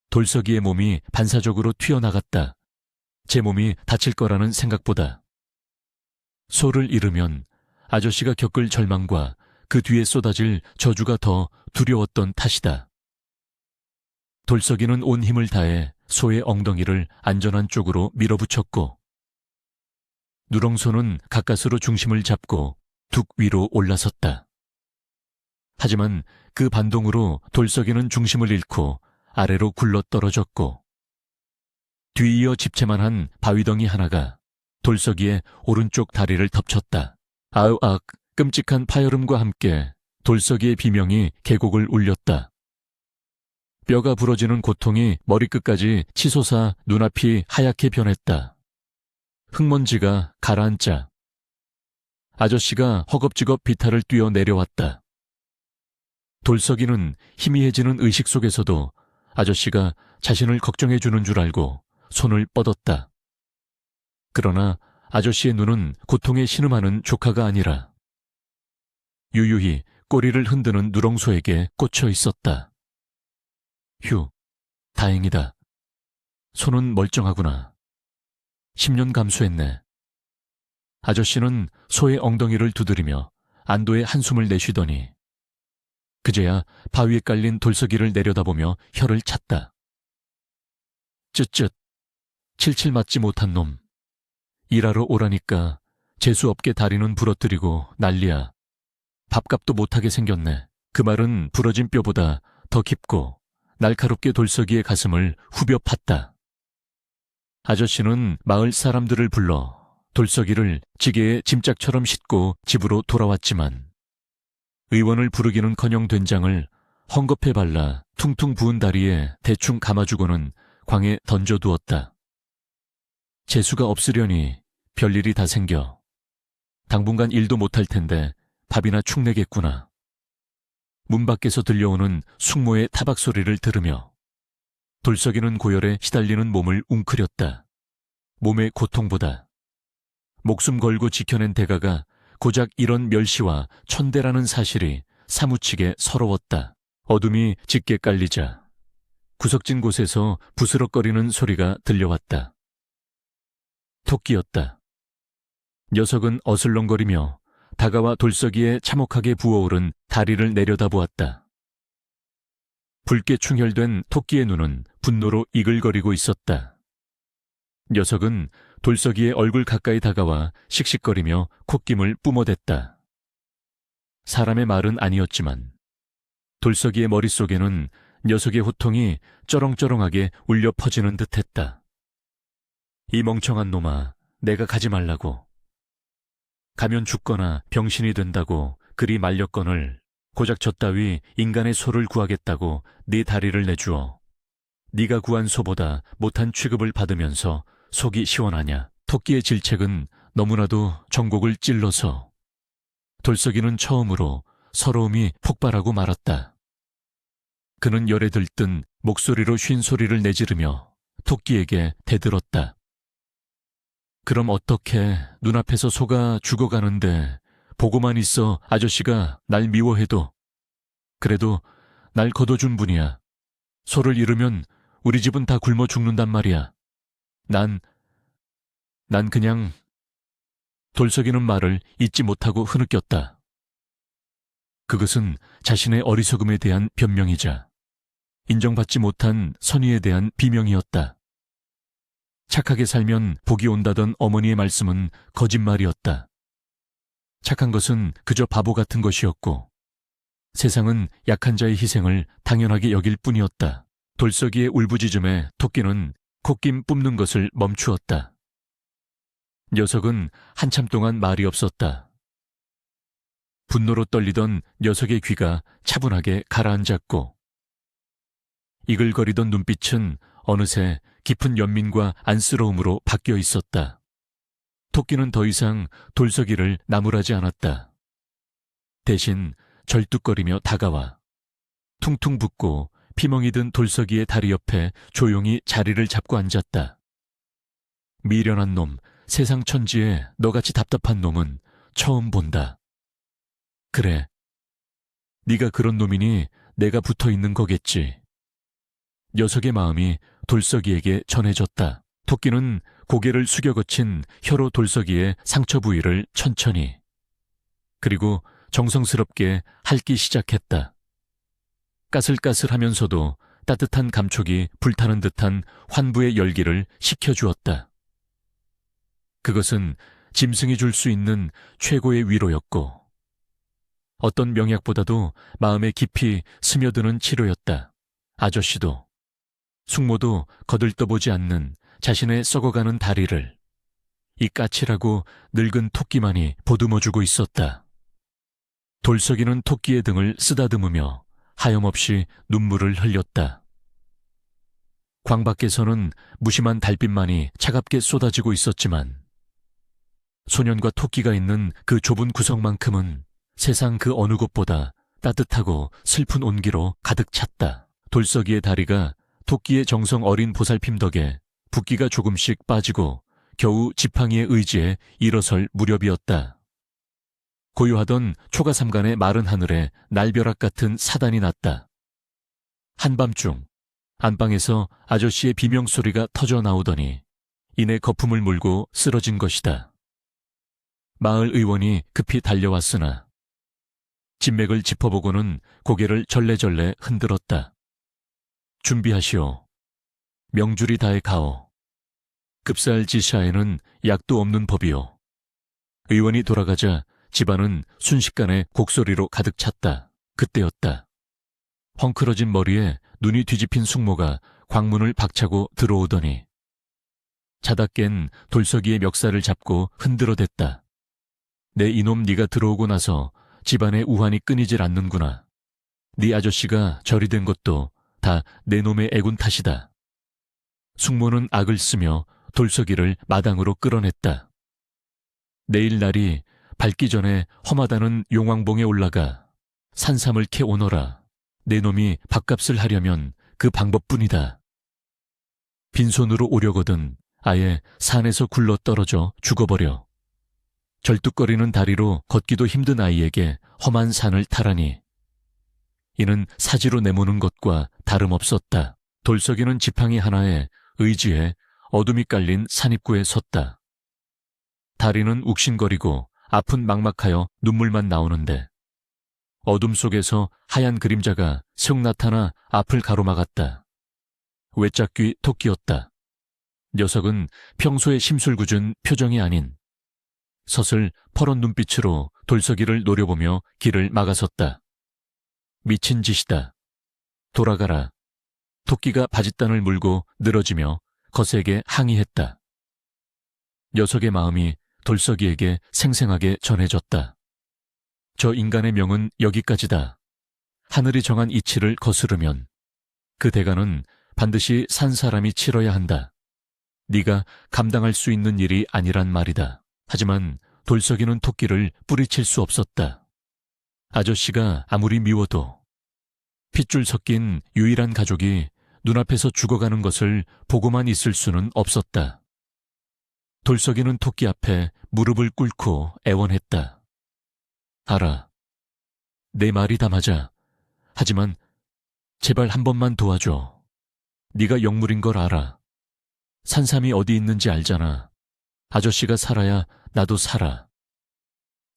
Speaker 1: 돌석이의 몸이 반사적으로 튀어나갔다. 제 몸이 다칠 거라는 생각보다. 소를 잃으면 아저씨가 겪을 절망과 그 뒤에 쏟아질 저주가 더 두려웠던 탓이다. 돌석이는 온 힘을 다해 소의 엉덩이를 안전한 쪽으로 밀어붙였고 누렁소는 가까스로 중심을 잡고 둑 위로 올라섰다. 하지만 그 반동으로 돌석이는 중심을 잃고 아래로 굴러 떨어졌고 뒤이어 집채만한 바위덩이 하나가 돌석이의 오른쪽 다리를 덮쳤다. 아으악, 끔찍한 파열음과 함께 돌석이의 비명이 계곡을 울렸다. 뼈가 부러지는 고통이 머리끝까지 치솟아 눈앞이 하얗게 변했다. 흙먼지가 가라앉자 아저씨가 허겁지겁 비탈을 뛰어 내려왔다. 돌석이는 희미해지는 의식 속에서도 아저씨가 자신을 걱정해주는 줄 알고 손을 뻗었다. 그러나 아저씨의 눈은 고통에 신음하는 조카가 아니라 유유히 꼬리를 흔드는 누렁소에게 꽂혀 있었다. 휴, 다행이다. 손은 멀쩡하구나. 10년 감수했네. 아저씨는 소의 엉덩이를 두드리며 안도의 한숨을 내쉬더니 그제야 바위에 깔린 돌석이를 내려다보며 혀를 찼다. 쯧쯧, 칠칠 맞지 못한 놈. 일하러 오라니까 재수없게 다리는 부러뜨리고 난리야. 밥값도 못하게 생겼네. 그 말은 부러진 뼈보다 더 깊고 날카롭게 돌석이의 가슴을 후벼 팠다. 아저씨는 마을 사람들을 불러 돌석이를 지게에 짐짝처럼 싣고 집으로 돌아왔지만 의원을 부르기는커녕 된장을 헝겊에 발라 퉁퉁 부은 다리에 대충 감아주고는 광에 던져두었다. 재수가 없으려니 별일이 다 생겨. 당분간 일도 못할 텐데 밥이나 축내겠구나. 문 밖에서 들려오는 숙모의 타박 소리를 들으며 돌석이는 고열에 시달리는 몸을 웅크렸다. 몸의 고통보다 목숨 걸고 지켜낸 대가가 고작 이런 멸시와 천대라는 사실이 사무치게 서러웠다. 어둠이 짙게 깔리자 구석진 곳에서 부스럭거리는 소리가 들려왔다. 토끼였다. 녀석은 어슬렁거리며 다가와 돌석이에 참혹하게 부어오른 다리를 내려다보았다. 붉게 충혈된 토끼의 눈은 분노로 이글거리고 있었다. 녀석은 돌석이의 얼굴 가까이 다가와 씩씩거리며 콧김을 뿜어댔다. 사람의 말은 아니었지만 돌석이의 머릿속에는 녀석의 호통이 쩌렁쩌렁하게 울려 퍼지는 듯했다. 이 멍청한 놈아, 내가 가지 말라고. 가면 죽거나 병신이 된다고 그리 말렸거늘 고작 저 따위 인간의 소를 구하겠다고 네 다리를 내주어 네가 구한 소보다 못한 취급을 받으면서 속이 시원하냐. 토끼의 질책은 너무나도 전곡을 찔러서 돌석이는 처음으로 서러움이 폭발하고 말았다. 그는 열에 들뜬 목소리로 쉰 소리를 내지르며 토끼에게 대들었다. 그럼 어떻게 눈앞에서 소가 죽어가는데 보고만 있어 아저씨가 날 미워해도 그래도 날 거둬준 분이야. 소를 잃으면 우리 집은 다 굶어 죽는단 말이야. 난 그냥 돌석이는 말을 잊지 못하고 흐느꼈다. 그것은 자신의 어리석음에 대한 변명이자 인정받지 못한 선의에 대한 비명이었다. 착하게 살면 복이 온다던 어머니의 말씀은 거짓말이었다. 착한 것은 그저 바보 같은 것이었고 세상은 약한 자의 희생을 당연하게 여길 뿐이었다. 돌석이의 울부짖음에 토끼는 콧김 뿜는 것을 멈추었다. 녀석은 한참 동안 말이 없었다. 분노로 떨리던 녀석의 귀가 차분하게 가라앉았고 이글거리던 눈빛은 어느새 깊은 연민과 안쓰러움으로 바뀌어 있었다. 토끼는 더 이상 돌석이를 나무라지 않았다. 대신 절뚝거리며 다가와 퉁퉁 붓고 피멍이 든 돌석이의 다리 옆에 조용히 자리를 잡고 앉았다. 미련한 놈, 세상 천지에 너같이 답답한 놈은 처음 본다. 그래, 네가 그런 놈이니 내가 붙어있는 거겠지. 녀석의 마음이 돌석이에게 전해졌다. 토끼는 고개를 숙여 거친 혀로 돌석이의 상처 부위를 천천히 그리고 정성스럽게 핥기 시작했다. 까슬까슬하면서도 따뜻한 감촉이 불타는 듯한 환부의 열기를 식혀주었다. 그것은 짐승이 줄 수 있는 최고의 위로였고 어떤 명약보다도 마음에 깊이 스며드는 치료였다. 아저씨도 숙모도 거들떠보지 않는 자신의 썩어가는 다리를 이 까칠하고 늙은 토끼만이 보듬어주고 있었다. 돌석이는 토끼의 등을 쓰다듬으며 하염없이 눈물을 흘렸다. 광 밖에서는 무심한 달빛만이 차갑게 쏟아지고 있었지만 소년과 토끼가 있는 그 좁은 구석만큼은 세상 그 어느 곳보다 따뜻하고 슬픈 온기로 가득 찼다. 돌석이의 다리가 토끼의 정성 어린 보살핌 덕에 붓기가 조금씩 빠지고 겨우 지팡이의 의지에 일어설 무렵이었다. 고요하던 초가삼간의 마른 하늘에 날벼락 같은 사단이 났다. 한밤중 안방에서 아저씨의 비명소리가 터져 나오더니 이내 거품을 물고 쓰러진 것이다. 마을 의원이 급히 달려왔으나 진맥을 짚어보고는 고개를 절레절레 흔들었다. 준비하시오. 명줄이 다해 가오. 급살 지샤에는 약도 없는 법이오. 의원이 돌아가자 집안은 순식간에 곡소리로 가득 찼다. 그때였다. 헝클어진 머리에 눈이 뒤집힌 숙모가 광문을 박차고 들어오더니 자다 깬 돌석이의 멱살을 잡고 흔들어댔다. 내 이놈 네가 들어오고 나서 집안의 우환이 끊이질 않는구나. 네 아저씨가 절이 된 것도 다 내 놈의 애군 탓이다. 숙모는 악을 쓰며 돌석이를 마당으로 끌어냈다. 내일 날이 밝기 전에 험하다는 용왕봉에 올라가 산삼을 캐 오너라. 내 놈이 밥값을 하려면 그 방법뿐이다. 빈손으로 오려거든 아예 산에서 굴러 떨어져 죽어버려. 절뚝거리는 다리로 걷기도 힘든 아이에게 험한 산을 타라니. 이는 사지로 내모는 것과 다름없었다. 돌석이는 지팡이 하나에 의지에 어둠이 깔린 산입구에 섰다. 다리는 욱신거리고 앞은 막막하여 눈물만 나오는데 어둠 속에서 하얀 그림자가 슥 나타나 앞을 가로막았다. 외짝귀 토끼였다. 녀석은 평소에 심술궂은 표정이 아닌 서슬 퍼런 눈빛으로 돌석이를 노려보며 길을 막아섰다. 미친 짓이다. 돌아가라. 토끼가 바짓단을 물고 늘어지며 거세게 항의했다. 녀석의 마음이 돌석이에게 생생하게 전해졌다. 저 인간의 명은 여기까지다. 하늘이 정한 이치를 거스르면 그 대가는 반드시 산 사람이 치러야 한다. 네가 감당할 수 있는 일이 아니란 말이다. 하지만 돌석이는 토끼를 뿌리칠 수 없었다. 아저씨가 아무리 미워도 핏줄 섞인 유일한 가족이 눈앞에서 죽어가는 것을 보고만 있을 수는 없었다. 돌석이는 토끼 앞에 무릎을 꿇고 애원했다. 알아. 내 말이 다 맞아. 하지만 제발 한 번만 도와줘. 네가 영물인 걸 알아. 산삼이 어디 있는지 알잖아. 아저씨가 살아야 나도 살아.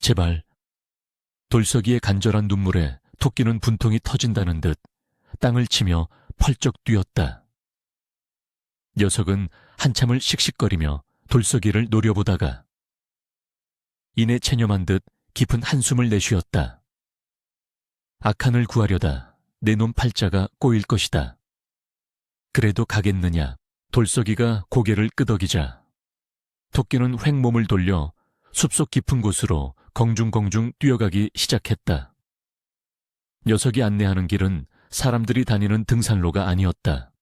Speaker 1: 제발. 돌석이의 간절한 눈물에 토끼는 분통이 터진다는 듯 땅을 치며 펄쩍 뛰었다. 녀석은 한참을 씩씩거리며 돌석이를 노려보다가 이내 체념한 듯 깊은 한숨을 내쉬었다. 악한을 구하려다 내 놈 팔자가 꼬일 것이다. 그래도 가겠느냐. 돌석이가 고개를 끄덕이자 토끼는 횡 몸을 돌려 숲속 깊은 곳으로 공중공중 뛰어가기 시작했다. 녀석이 안내하는 길은 사람들이 다니는 등산로가 아니었다.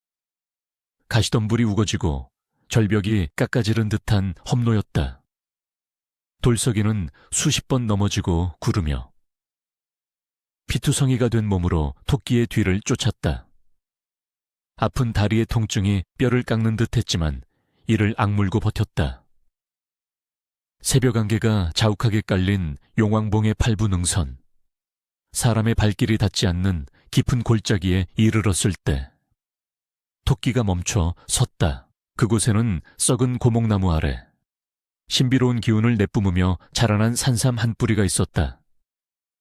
Speaker 1: 가시덤불이 우거지고 절벽이 깎아지른 듯한 험로였다. 돌석이는 수십 번 넘어지고 구르며 피투성이가 된 몸으로 토끼의 뒤를 쫓았다. 아픈 다리의 통증이 뼈를 깎는 듯했지만 이를 악물고 버텼다. 새벽 안개가 자욱하게 깔린 용왕봉의 팔부 능선. 사람의 발길이 닿지 않는 깊은 골짜기에 이르렀을 때 토끼가 멈춰 섰다. 그곳에는 썩은 고목나무 아래 신비로운 기운을 내뿜으며 자라난 산삼 한 뿌리가 있었다.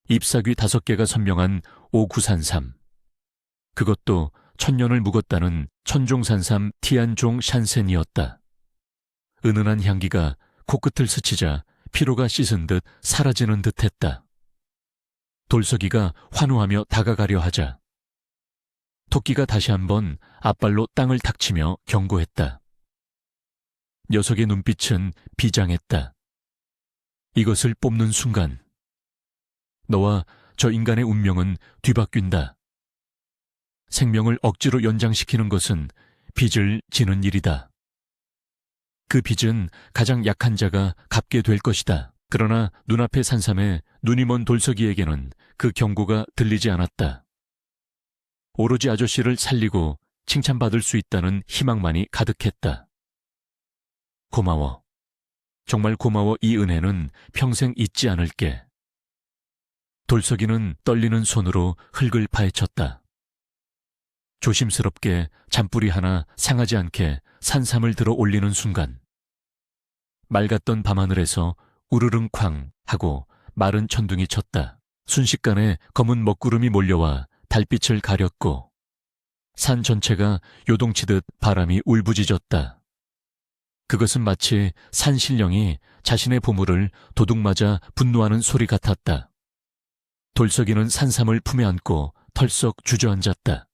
Speaker 1: 잎사귀 5개가 선명한 오구산삼. 그것도 천년을 묵었다는 천종산삼 티안종 샨센이었다. 은은한 향기가 코끝을 스치자 피로가 씻은 듯 사라지는 듯했다. 돌석이가 환호하며 다가가려 하자 토끼가 다시 한번 앞발로 땅을 탁 치며 경고했다. 녀석의 눈빛은 비장했다. 이것을 뽑는 순간 너와 저 인간의 운명은 뒤바뀐다. 생명을 억지로 연장시키는 것은 빚을 지는 일이다. 그 빚은 가장 약한 자가 갚게 될 것이다. 그러나 눈앞의 산삼에 눈이 먼 돌석이에게는 그 경고가 들리지 않았다. 오로지 아저씨를 살리고 칭찬받을 수 있다는 희망만이 가득했다. 고마워. 정말 고마워. 이 은혜는 평생 잊지 않을게. 돌석이는 떨리는 손으로 흙을 파헤쳤다. 조심스럽게 잔뿌리 하나 상하지 않게 산삼을 들어 올리는 순간 맑았던 밤하늘에서 우르릉 쾅 하고 마른 천둥이 쳤다. 순식간에 검은 먹구름이 몰려와 달빛을 가렸고 산 전체가 요동치듯 바람이 울부짖었다. 그것은 마치 산신령이 자신의 보물을 도둑맞아 분노하는 소리 같았다. 돌석이는 산삼을 품에 안고 털썩 주저앉았다.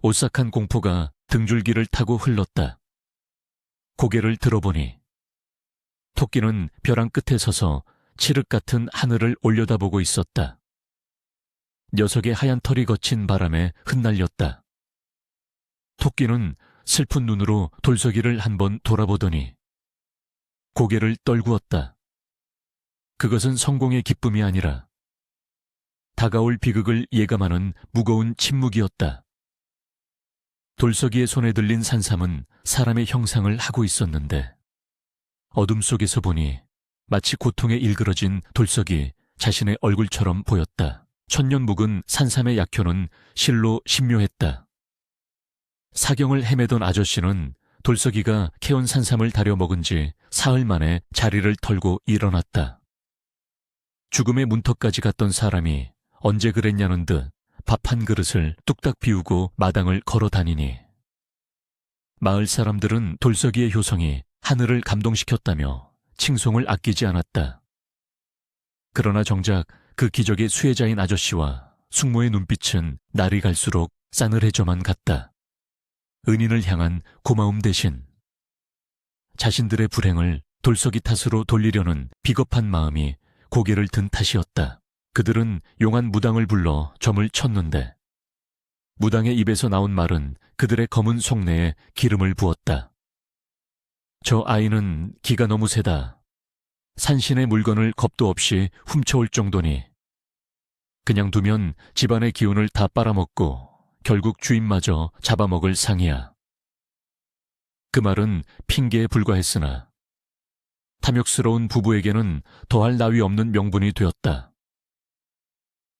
Speaker 1: 오싹한 공포가 등줄기를 타고 흘렀다. 고개를 들어보니 토끼는 벼랑 끝에 서서 칠흑 같은 하늘을 올려다보고 있었다. 녀석의 하얀 털이 거친 바람에 흩날렸다. 토끼는 슬픈 눈으로 돌석이를 한번 돌아보더니 고개를 떨구었다. 그것은 성공의 기쁨이 아니라 다가올 비극을 예감하는 무거운 침묵이었다. 돌석이의 손에 들린 산삼은 사람의 형상을 하고 있었는데 어둠 속에서 보니 마치 고통에 일그러진 돌석이 자신의 얼굴처럼 보였다. 천년 묵은 산삼의 약효는 실로 신묘했다. 사경을 헤매던 아저씨는 돌석이가 캐온 산삼을 다려 먹은 지 사흘 만에 자리를 털고 일어났다. 죽음의 문턱까지 갔던 사람이 언제 그랬냐는 듯 밥 한 그릇을 뚝딱 비우고 마당을 걸어 다니니 마을 사람들은 돌석이의 효성이 하늘을 감동시켰다며 칭송을 아끼지 않았다. 그러나 정작 그 기적의 수혜자인 아저씨와 숙모의 눈빛은 날이 갈수록 싸늘해져만 갔다. 은인을 향한 고마움 대신 자신들의 불행을 돌석이 탓으로 돌리려는 비겁한 마음이 고개를 든 탓이었다. 그들은 용한 무당을 불러 점을 쳤는데 무당의 입에서 나온 말은 그들의 검은 속내에 기름을 부었다. 저 아이는 기가 너무 세다. 산신의 물건을 겁도 없이 훔쳐올 정도니 그냥 두면 집안의 기운을 다 빨아먹고 결국 주인마저 잡아먹을 상이야. 그 말은 핑계에 불과했으나 탐욕스러운 부부에게는 더할 나위 없는 명분이 되었다.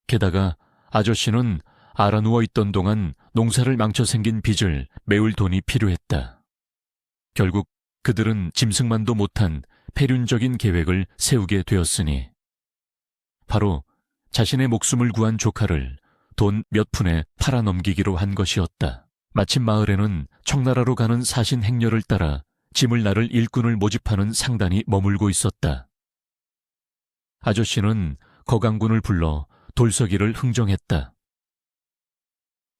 Speaker 1: 게다가 아저씨는 알아누워 있던 동안 농사를 망쳐 생긴 빚을 메울 돈이 필요했다. 결국 그들은 짐승만도 못한 폐륜적인 계획을 세우게 되었으니 바로 자신의 목숨을 구한 조카를 돈 몇 푼에 팔아넘기기로 한 것이었다. 마침 마을에는 청나라로 가는 사신 행렬을 따라 짐을 나를 일꾼을 모집하는 상단이 머물고 있었다. 아저씨는 거강군을 불러 돌석이를 흥정했다.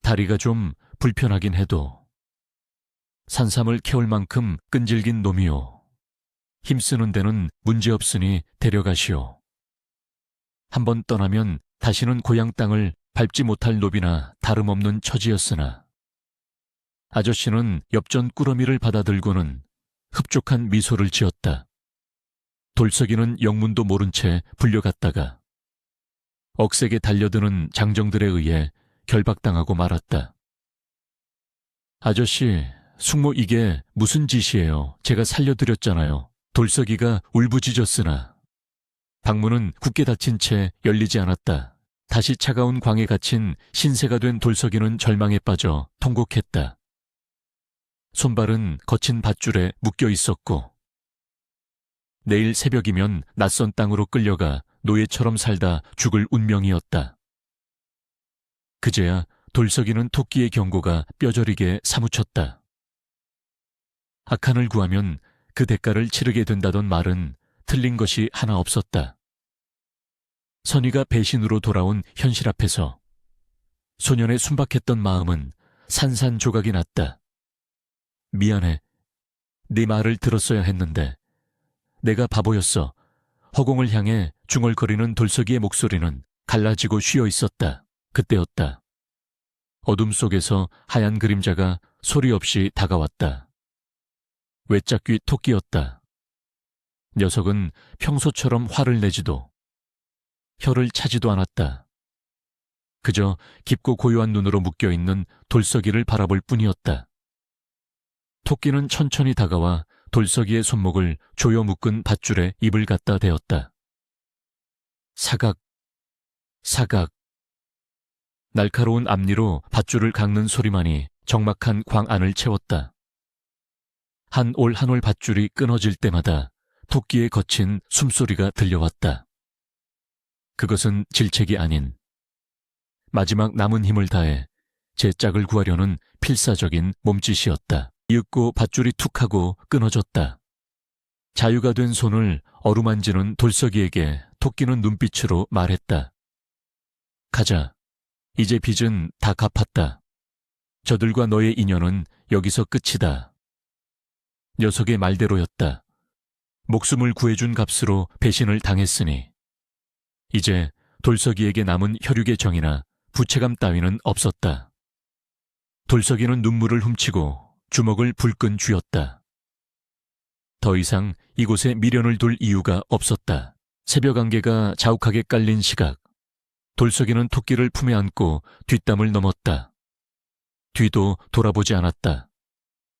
Speaker 1: 다리가 좀 불편하긴 해도 산삼을 캐올 만큼 끈질긴 놈이요. 힘쓰는 데는 문제없으니 데려가시오. 한번 떠나면 다시는 고향 땅을 밟지 못할 노비나 다름없는 처지였으나 아저씨는 엽전 꾸러미를 받아들고는 흡족한 미소를 지었다. 돌석이는 영문도 모른 채 불려갔다가 억세게 달려드는 장정들에 의해 결박당하고 말았다. 아저씨, 숙모 이게 무슨 짓이에요? 제가 살려드렸잖아요. 돌석이가 울부짖었으나 방문은 굳게 닫힌 채 열리지 않았다. 다시 차가운 광에 갇힌 신세가 된 돌석이는 절망에 빠져 통곡했다. 손발은 거친 밧줄에 묶여 있었고 내일 새벽이면 낯선 땅으로 끌려가 노예처럼 살다 죽을 운명이었다. 그제야 돌석이는 토끼의 경고가 뼈저리게 사무쳤다. 악한을 구하면 그 대가를 치르게 된다던 말은 틀린 것이 하나 없었다. 선의가 배신으로 돌아온 현실 앞에서 소년의 순박했던 마음은 산산조각이 났다. 미안해. 네 말을 들었어야 했는데 내가 바보였어. 허공을 향해 중얼거리는 돌석이의 목소리는 갈라지고 쉬어 있었다. 그때였다. 어둠 속에서 하얀 그림자가 소리 없이 다가왔다. 외짝귀 토끼였다. 녀석은 평소처럼 화를 내지도 혀를 차지도 않았다. 그저 깊고 고요한 눈으로 묶여있는 돌석이를 바라볼 뿐이었다. 토끼는 천천히 다가와 돌석이의 손목을 조여 묶은 밧줄에 입을 갖다 대었다. 사각, 사각. 날카로운 앞니로 밧줄을 깎는 소리만이 적막한 광 안을 채웠다. 한 올 한 올 밧줄이 끊어질 때마다 토끼의 거친 숨소리가 들려왔다. 그것은 질책이 아닌 마지막 남은 힘을 다해 제 짝을 구하려는 필사적인 몸짓이었다. 이윽고 밧줄이 툭 하고 끊어졌다. 자유가 된 손을 어루만지는 돌석이에게 토끼는 눈빛으로 말했다. 가자. 이제 빚은 다 갚았다. 저들과 너의 인연은 여기서 끝이다. 녀석의 말대로였다. 목숨을 구해준 값으로 배신을 당했으니 이제 돌석이에게 남은 혈육의 정이나 부채감 따위는 없었다. 돌석이는 눈물을 훔치고 주먹을 불끈 쥐었다. 더 이상 이곳에 미련을 둘 이유가 없었다. 새벽 안개가 자욱하게 깔린 시각, 돌석이는 토끼를 품에 안고 뒷담을 넘었다. 뒤도 돌아보지 않았다.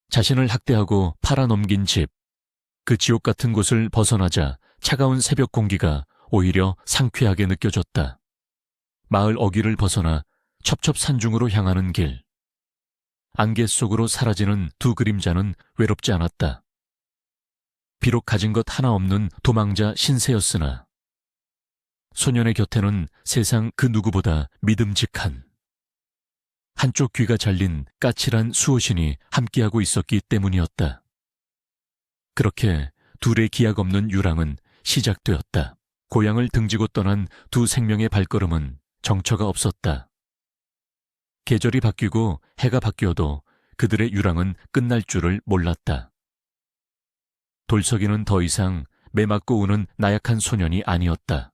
Speaker 1: 자신을 학대하고 팔아넘긴 집, 그 지옥 같은 곳을 벗어나자 차가운 새벽 공기가 오히려 상쾌하게 느껴졌다. 마을 어귀를 벗어나 첩첩산중으로 향하는 길. 안개 속으로 사라지는 두 그림자는 외롭지 않았다. 비록 가진 것 하나 없는 도망자 신세였으나 소년의 곁에는 세상 그 누구보다 믿음직한 한쪽 귀가 잘린 까칠한 수호신이 함께하고 있었기 때문이었다. 그렇게 둘의 기약 없는 유랑은 시작되었다. 고향을 등지고 떠난 두 생명의 발걸음은 정처가 없었다. 계절이 바뀌고 해가 바뀌어도 그들의 유랑은 끝날 줄을 몰랐다. 돌석이는 더 이상 매맞고 우는 나약한 소년이 아니었다.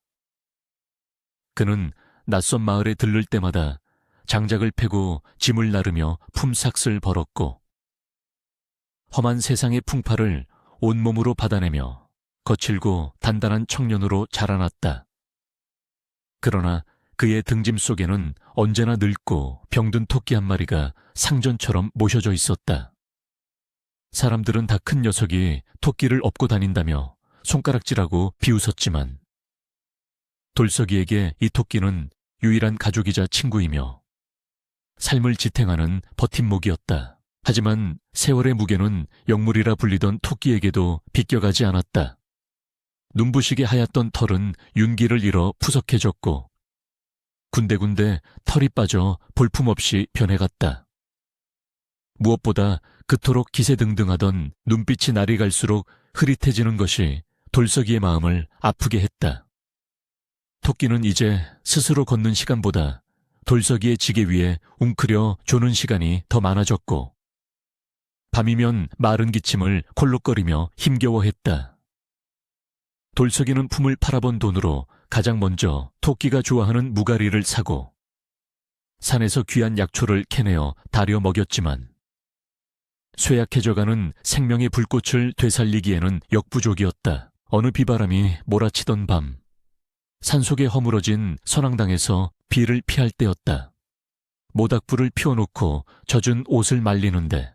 Speaker 1: 그는 낯선 마을에 들를 때마다 장작을 패고 짐을 나르며 품삯을 벌었고 험한 세상의 풍파를 온몸으로 받아내며 거칠고 단단한 청년으로 자라났다. 그러나 그의 등짐 속에는 언제나 늙고 병든 토끼 한 마리가 상전처럼 모셔져 있었다. 사람들은 다 큰 녀석이 토끼를 업고 다닌다며 손가락질하고 비웃었지만 돌석이에게 이 토끼는 유일한 가족이자 친구이며 삶을 지탱하는 버팀목이었다. 하지만 세월의 무게는 역물이라 불리던 토끼에게도 비껴가지 않았다. 눈부시게 하얗던 털은 윤기를 잃어 푸석해졌고 군데군데 털이 빠져 볼품없이 변해갔다. 무엇보다 그토록 기세등등하던 눈빛이 날이 갈수록 흐릿해지는 것이 돌석이의 마음을 아프게 했다. 토끼는 이제 스스로 걷는 시간보다 돌석이의 지게 위에 웅크려 조는 시간이 더 많아졌고 밤이면 마른 기침을 콜록거리며 힘겨워했다. 돌석이는 품을 팔아본 돈으로 가장 먼저 토끼가 좋아하는 무가리를 사고 산에서 귀한 약초를 캐내어 다려 먹였지만 쇠약해져가는 생명의 불꽃을 되살리기에는 역부족이었다. 어느 비바람이 몰아치던 밤, 산속에 허물어진 선앙당에서 비를 피할 때였다. 모닥불을 피워놓고 젖은 옷을 말리는데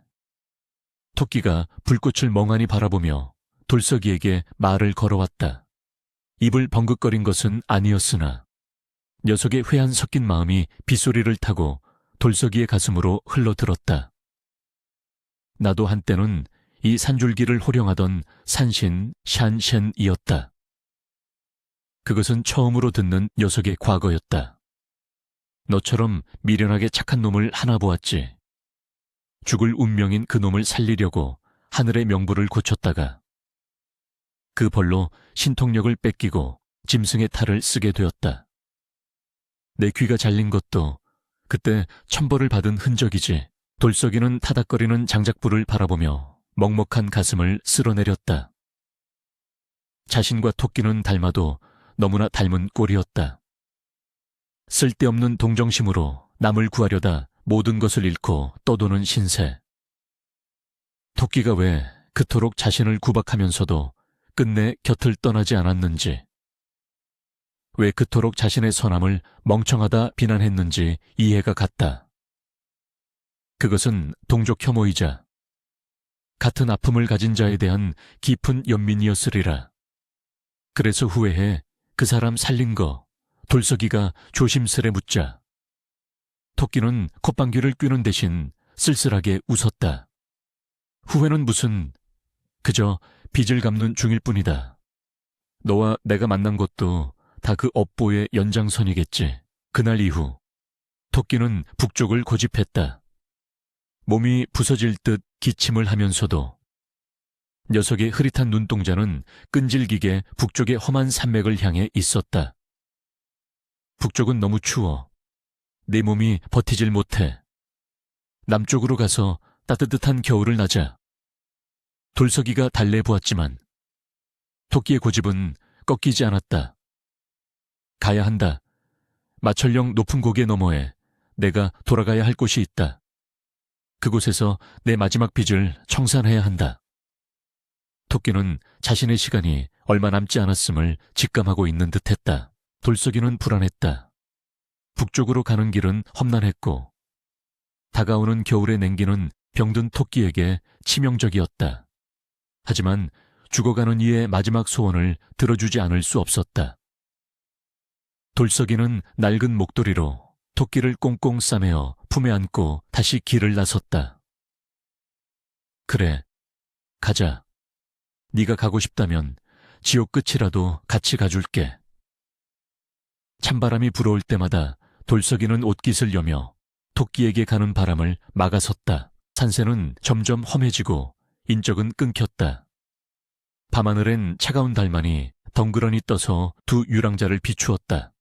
Speaker 1: 토끼가 불꽃을 멍하니 바라보며 돌석이에게 말을 걸어왔다. 입을 벙긋거린 것은 아니었으나 녀석의 회한 섞인 마음이 빗소리를 타고 돌석이의 가슴으로 흘러들었다. 나도 한때는 이 산줄기를 호령하던 산신 샨셴이었다. 그것은 처음으로 듣는 녀석의 과거였다. 너처럼 미련하게 착한 놈을 하나 보았지. 죽을 운명인 그 놈을 살리려고 하늘의 명부를 고쳤다가 그 벌로 신통력을 뺏기고 짐승의 탈을 쓰게 되었다. 내 귀가 잘린 것도 그때 천벌을 받은 흔적이지. 돌석이는 타닥거리는 장작불을 바라보며 먹먹한 가슴을 쓸어내렸다. 자신과 토끼는 닮아도 너무나 닮은 꼴이었다. 쓸데없는 동정심으로 남을 구하려다 모든 것을 잃고 떠도는 신세. 토끼가 왜 그토록 자신을 구박하면서도 끝내 곁을 떠나지 않았는지, 왜 그토록 자신의 선함을 멍청하다 비난했는지 이해가 갔다. 그것은 동족 혐오이자 같은 아픔을 가진 자에 대한 깊은 연민이었으리라. 그래서 후회해 그 사람 살린 거 돌석이가 조심스레 묻자 토끼는 콧방귀를 뀌는 대신 쓸쓸하게 웃었다. 후회는 무슨, 그저 빚을 갚는 중일 뿐이다. 너와 내가 만난 것도 다 그 업보의 연장선이겠지. 그날 이후 토끼는 북쪽을 고집했다. 몸이 부서질 듯 기침을 하면서도 녀석의 흐릿한 눈동자는 끈질기게 북쪽의 험한 산맥을 향해 있었다. 북쪽은 너무 추워. 내 몸이 버티질 못해. 남쪽으로 가서 따뜻한 겨울을 나자. 돌석이가 달래보았지만 토끼의 고집은 꺾이지 않았다. 가야 한다. 마철령 높은 고개 너머에 내가 돌아가야 할 곳이 있다. 그곳에서 내 마지막 빚을 청산해야 한다. 토끼는 자신의 시간이 얼마 남지 않았음을 직감하고 있는 듯했다. 돌석이는 불안했다. 북쪽으로 가는 길은 험난했고 다가오는 겨울의 냉기는 병든 토끼에게 치명적이었다. 하지만 죽어가는 이의 마지막 소원을 들어주지 않을 수 없었다. 돌석이는 낡은 목도리로 토끼를 꽁꽁 싸매어 품에 안고 다시 길을 나섰다. 그래, 가자. 네가 가고 싶다면 지옥 끝이라도 같이 가줄게. 찬바람이 불어올 때마다 돌석이는 옷깃을 여며 토끼에게 가는 바람을 막아섰다. 산새는 점점 험해지고 인적은 끊겼다. 밤하늘엔 차가운 달만이 덩그러니 떠서 두 유랑자를 비추었다.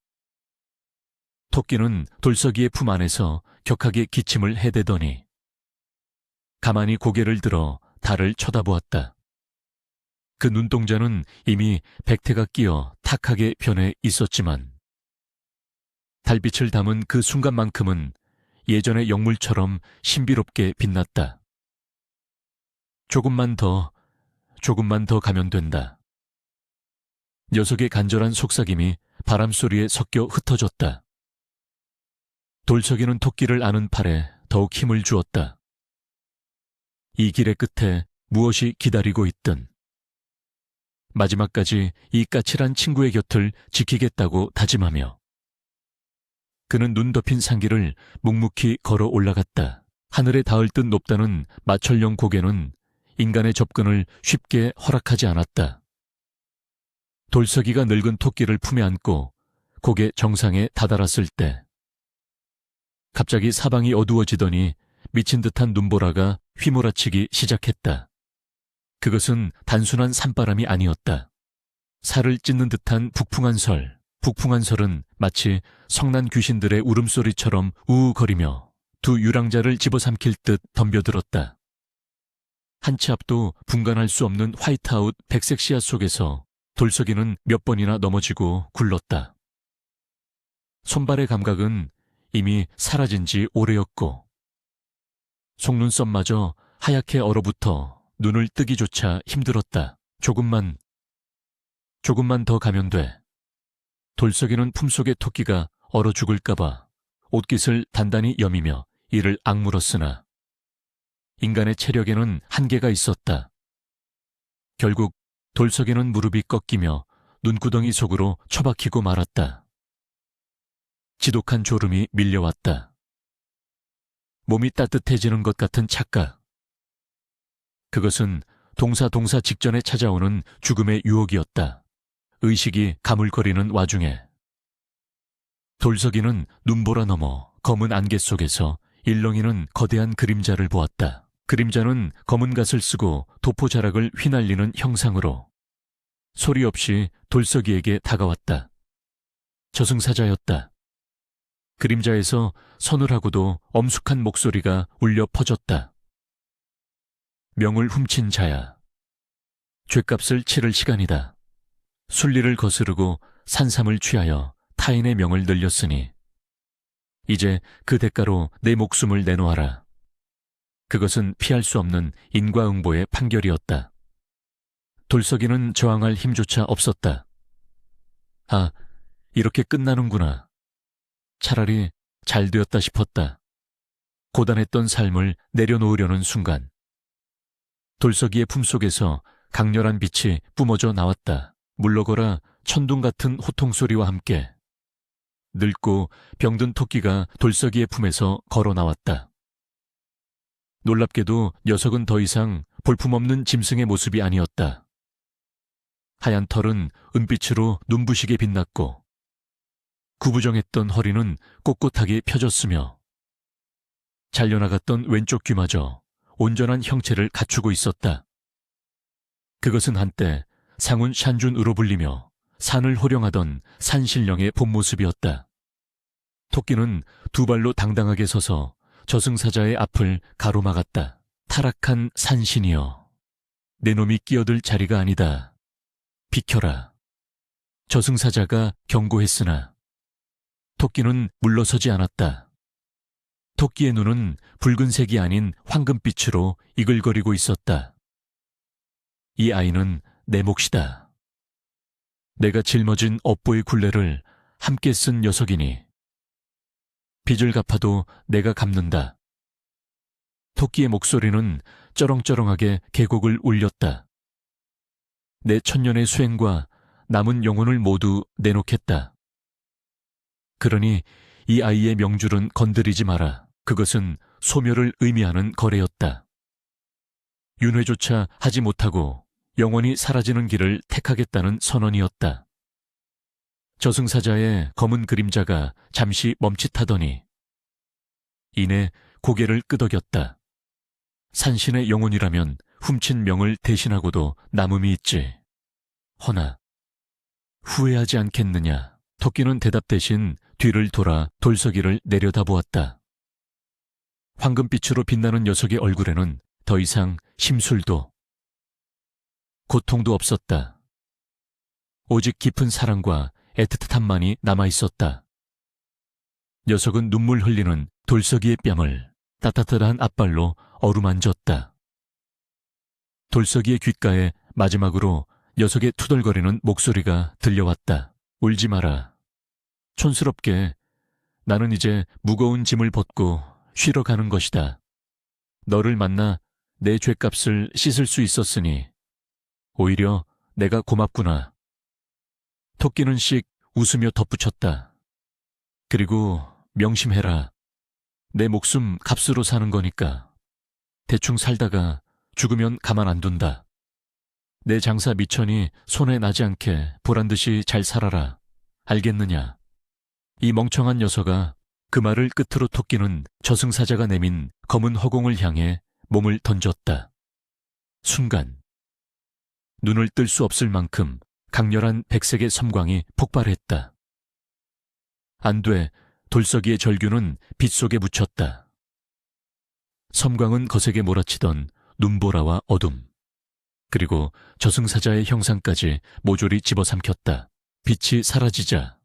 Speaker 1: 토끼는 돌석이의 품 안에서 격하게 기침을 해대더니 가만히 고개를 들어 달을 쳐다보았다. 그 눈동자는 이미 백태가 끼어 탁하게 변해 있었지만 달빛을 담은 그 순간만큼은 예전의 영물처럼 신비롭게 빛났다. 조금만 더 가면 된다. 녀석의 간절한 속삭임이 바람소리에 섞여 흩어졌다. 돌석이는 토끼를 아는 팔에 더욱 힘을 주었다. 이 길의 끝에 무엇이 기다리고 있든 마지막까지 이 까칠한 친구의 곁을 지키겠다고 다짐하며 그는 눈 덮인 산길을 묵묵히 걸어 올라갔다. 하늘에 닿을 듯 높다는 마철령 고개는 인간의 접근을 쉽게 허락하지 않았다. 돌석이가 늙은 토끼를 품에 안고 고개 정상에 다다랐을 때 갑자기 사방이 어두워지더니 미친 듯한 눈보라가 휘몰아치기 시작했다. 그것은 단순한 산바람이 아니었다. 살을 찢는 듯한 북풍한 설은 마치 성난 귀신들의 울음소리처럼 우우거리며 두 유랑자를 집어삼킬 듯 덤벼들었다. 한 치 앞도 분간할 수 없는 화이트아웃 백색 씨앗 속에서 돌석이는 몇 번이나 넘어지고 굴렀다. 손발의 감각은 이미 사라진 지 오래였고 속눈썹마저 하얗게 얼어붙어 눈을 뜨기조차 힘들었다. 조금만 더 가면 돼. 돌석이는 품속의 토끼가 얼어 죽을까봐 옷깃을 단단히 여미며 이를 악물었으나 인간의 체력에는 한계가 있었다. 결국 돌석이는 무릎이 꺾이며 눈구덩이 속으로 처박히고 말았다. 지독한 졸음이 밀려왔다. 몸이 따뜻해지는 것 같은 착각. 그것은 동사 직전에 찾아오는 죽음의 유혹이었다. 의식이 가물거리는 와중에 돌석이는 눈보라 너머 검은 안개 속에서 일렁이는 거대한 그림자를 보았다. 그림자는 검은 갓을 쓰고 도포자락을 휘날리는 형상으로 소리 없이 돌석이에게 다가왔다. 저승사자였다. 그림자에서 서늘하고도 엄숙한 목소리가 울려 퍼졌다. 명을 훔친 자야. 죗값을 치를 시간이다. 순리를 거스르고 산삼을 취하여 타인의 명을 늘렸으니 이제 그 대가로 내 목숨을 내놓아라. 그것은 피할 수 없는 인과응보의 판결이었다. 돌석이는 저항할 힘조차 없었다. 아, 이렇게 끝나는구나. 차라리 잘 되었다 싶었다. 고단했던 삶을 내려놓으려는 순간 돌석이의 품속에서 강렬한 빛이 뿜어져 나왔다. 물러거라 천둥 같은 호통소리와 함께 늙고 병든 토끼가 돌석이의 품에서 걸어 나왔다. 놀랍게도 녀석은 더 이상 볼품없는 짐승의 모습이 아니었다. 하얀 털은 은빛으로 눈부시게 빛났고 구부정했던 허리는 꼿꼿하게 펴졌으며 잘려나갔던 왼쪽 귀마저 온전한 형체를 갖추고 있었다. 그것은 한때 상운 샨준으로 불리며 산을 호령하던 산신령의 본모습이었다. 토끼는 두 발로 당당하게 서서 저승사자의 앞을 가로막았다. 타락한 산신이여, 내 놈이 끼어들 자리가 아니다. 비켜라. 저승사자가 경고했으나 토끼는 물러서지 않았다. 토끼의 눈은 붉은색이 아닌 황금빛으로 이글거리고 있었다. 이 아이는 내 몫이다. 내가 짊어진 업보의 굴레를 함께 쓴 녀석이니 빚을 갚아도 내가 갚는다. 토끼의 목소리는 쩌렁쩌렁하게 계곡을 울렸다. 내 천년의 수행과 남은 영혼을 모두 내놓겠다. 그러니 이 아이의 명줄은 건드리지 마라. 그것은 소멸을 의미하는 거래였다. 윤회조차 하지 못하고 영원히 사라지는 길을 택하겠다는 선언이었다. 저승사자의 검은 그림자가 잠시 멈칫하더니 이내 고개를 끄덕였다. 산신의 영혼이라면 훔친 명을 대신하고도 남음이 있지. 허나 후회하지 않겠느냐. 토끼는 대답 대신 뒤를 돌아 돌서기를 내려다보았다. 황금빛으로 빛나는 녀석의 얼굴에는 더 이상 심술도 고통도 없었다. 오직 깊은 사랑과 애틋함만이 남아있었다. 녀석은 눈물 흘리는 돌서기의 뺨을 따뜻한 앞발로 어루만졌다. 돌서기의 귓가에 마지막으로 녀석의 투덜거리는 목소리가 들려왔다. 울지 마라. 촌스럽게 나는 이제 무거운 짐을 벗고 쉬러 가는 것이다. 너를 만나 내 죗값을 씻을 수 있었으니 오히려 내가 고맙구나. 토끼는 씩 웃으며 덧붙였다. 그리고 명심해라. 내 목숨 값으로 사는 거니까. 대충 살다가 죽으면 가만 안 둔다. 내 장사 미천이 손에 나지 않게 보란듯이 잘 살아라. 알겠느냐? 이 멍청한 녀석아. 그 말을 끝으로 토끼는 저승사자가 내민 검은 허공을 향해 몸을 던졌다. 순간 눈을 뜰 수 없을 만큼 강렬한 백색의 섬광이 폭발했다. 안 돼. 돌서기의 절규는 빛 속에 묻혔다. 섬광은 거세게 몰아치던 눈보라와 어둠, 그리고 저승사자의 형상까지 모조리 집어삼켰다. 빛이 사라지자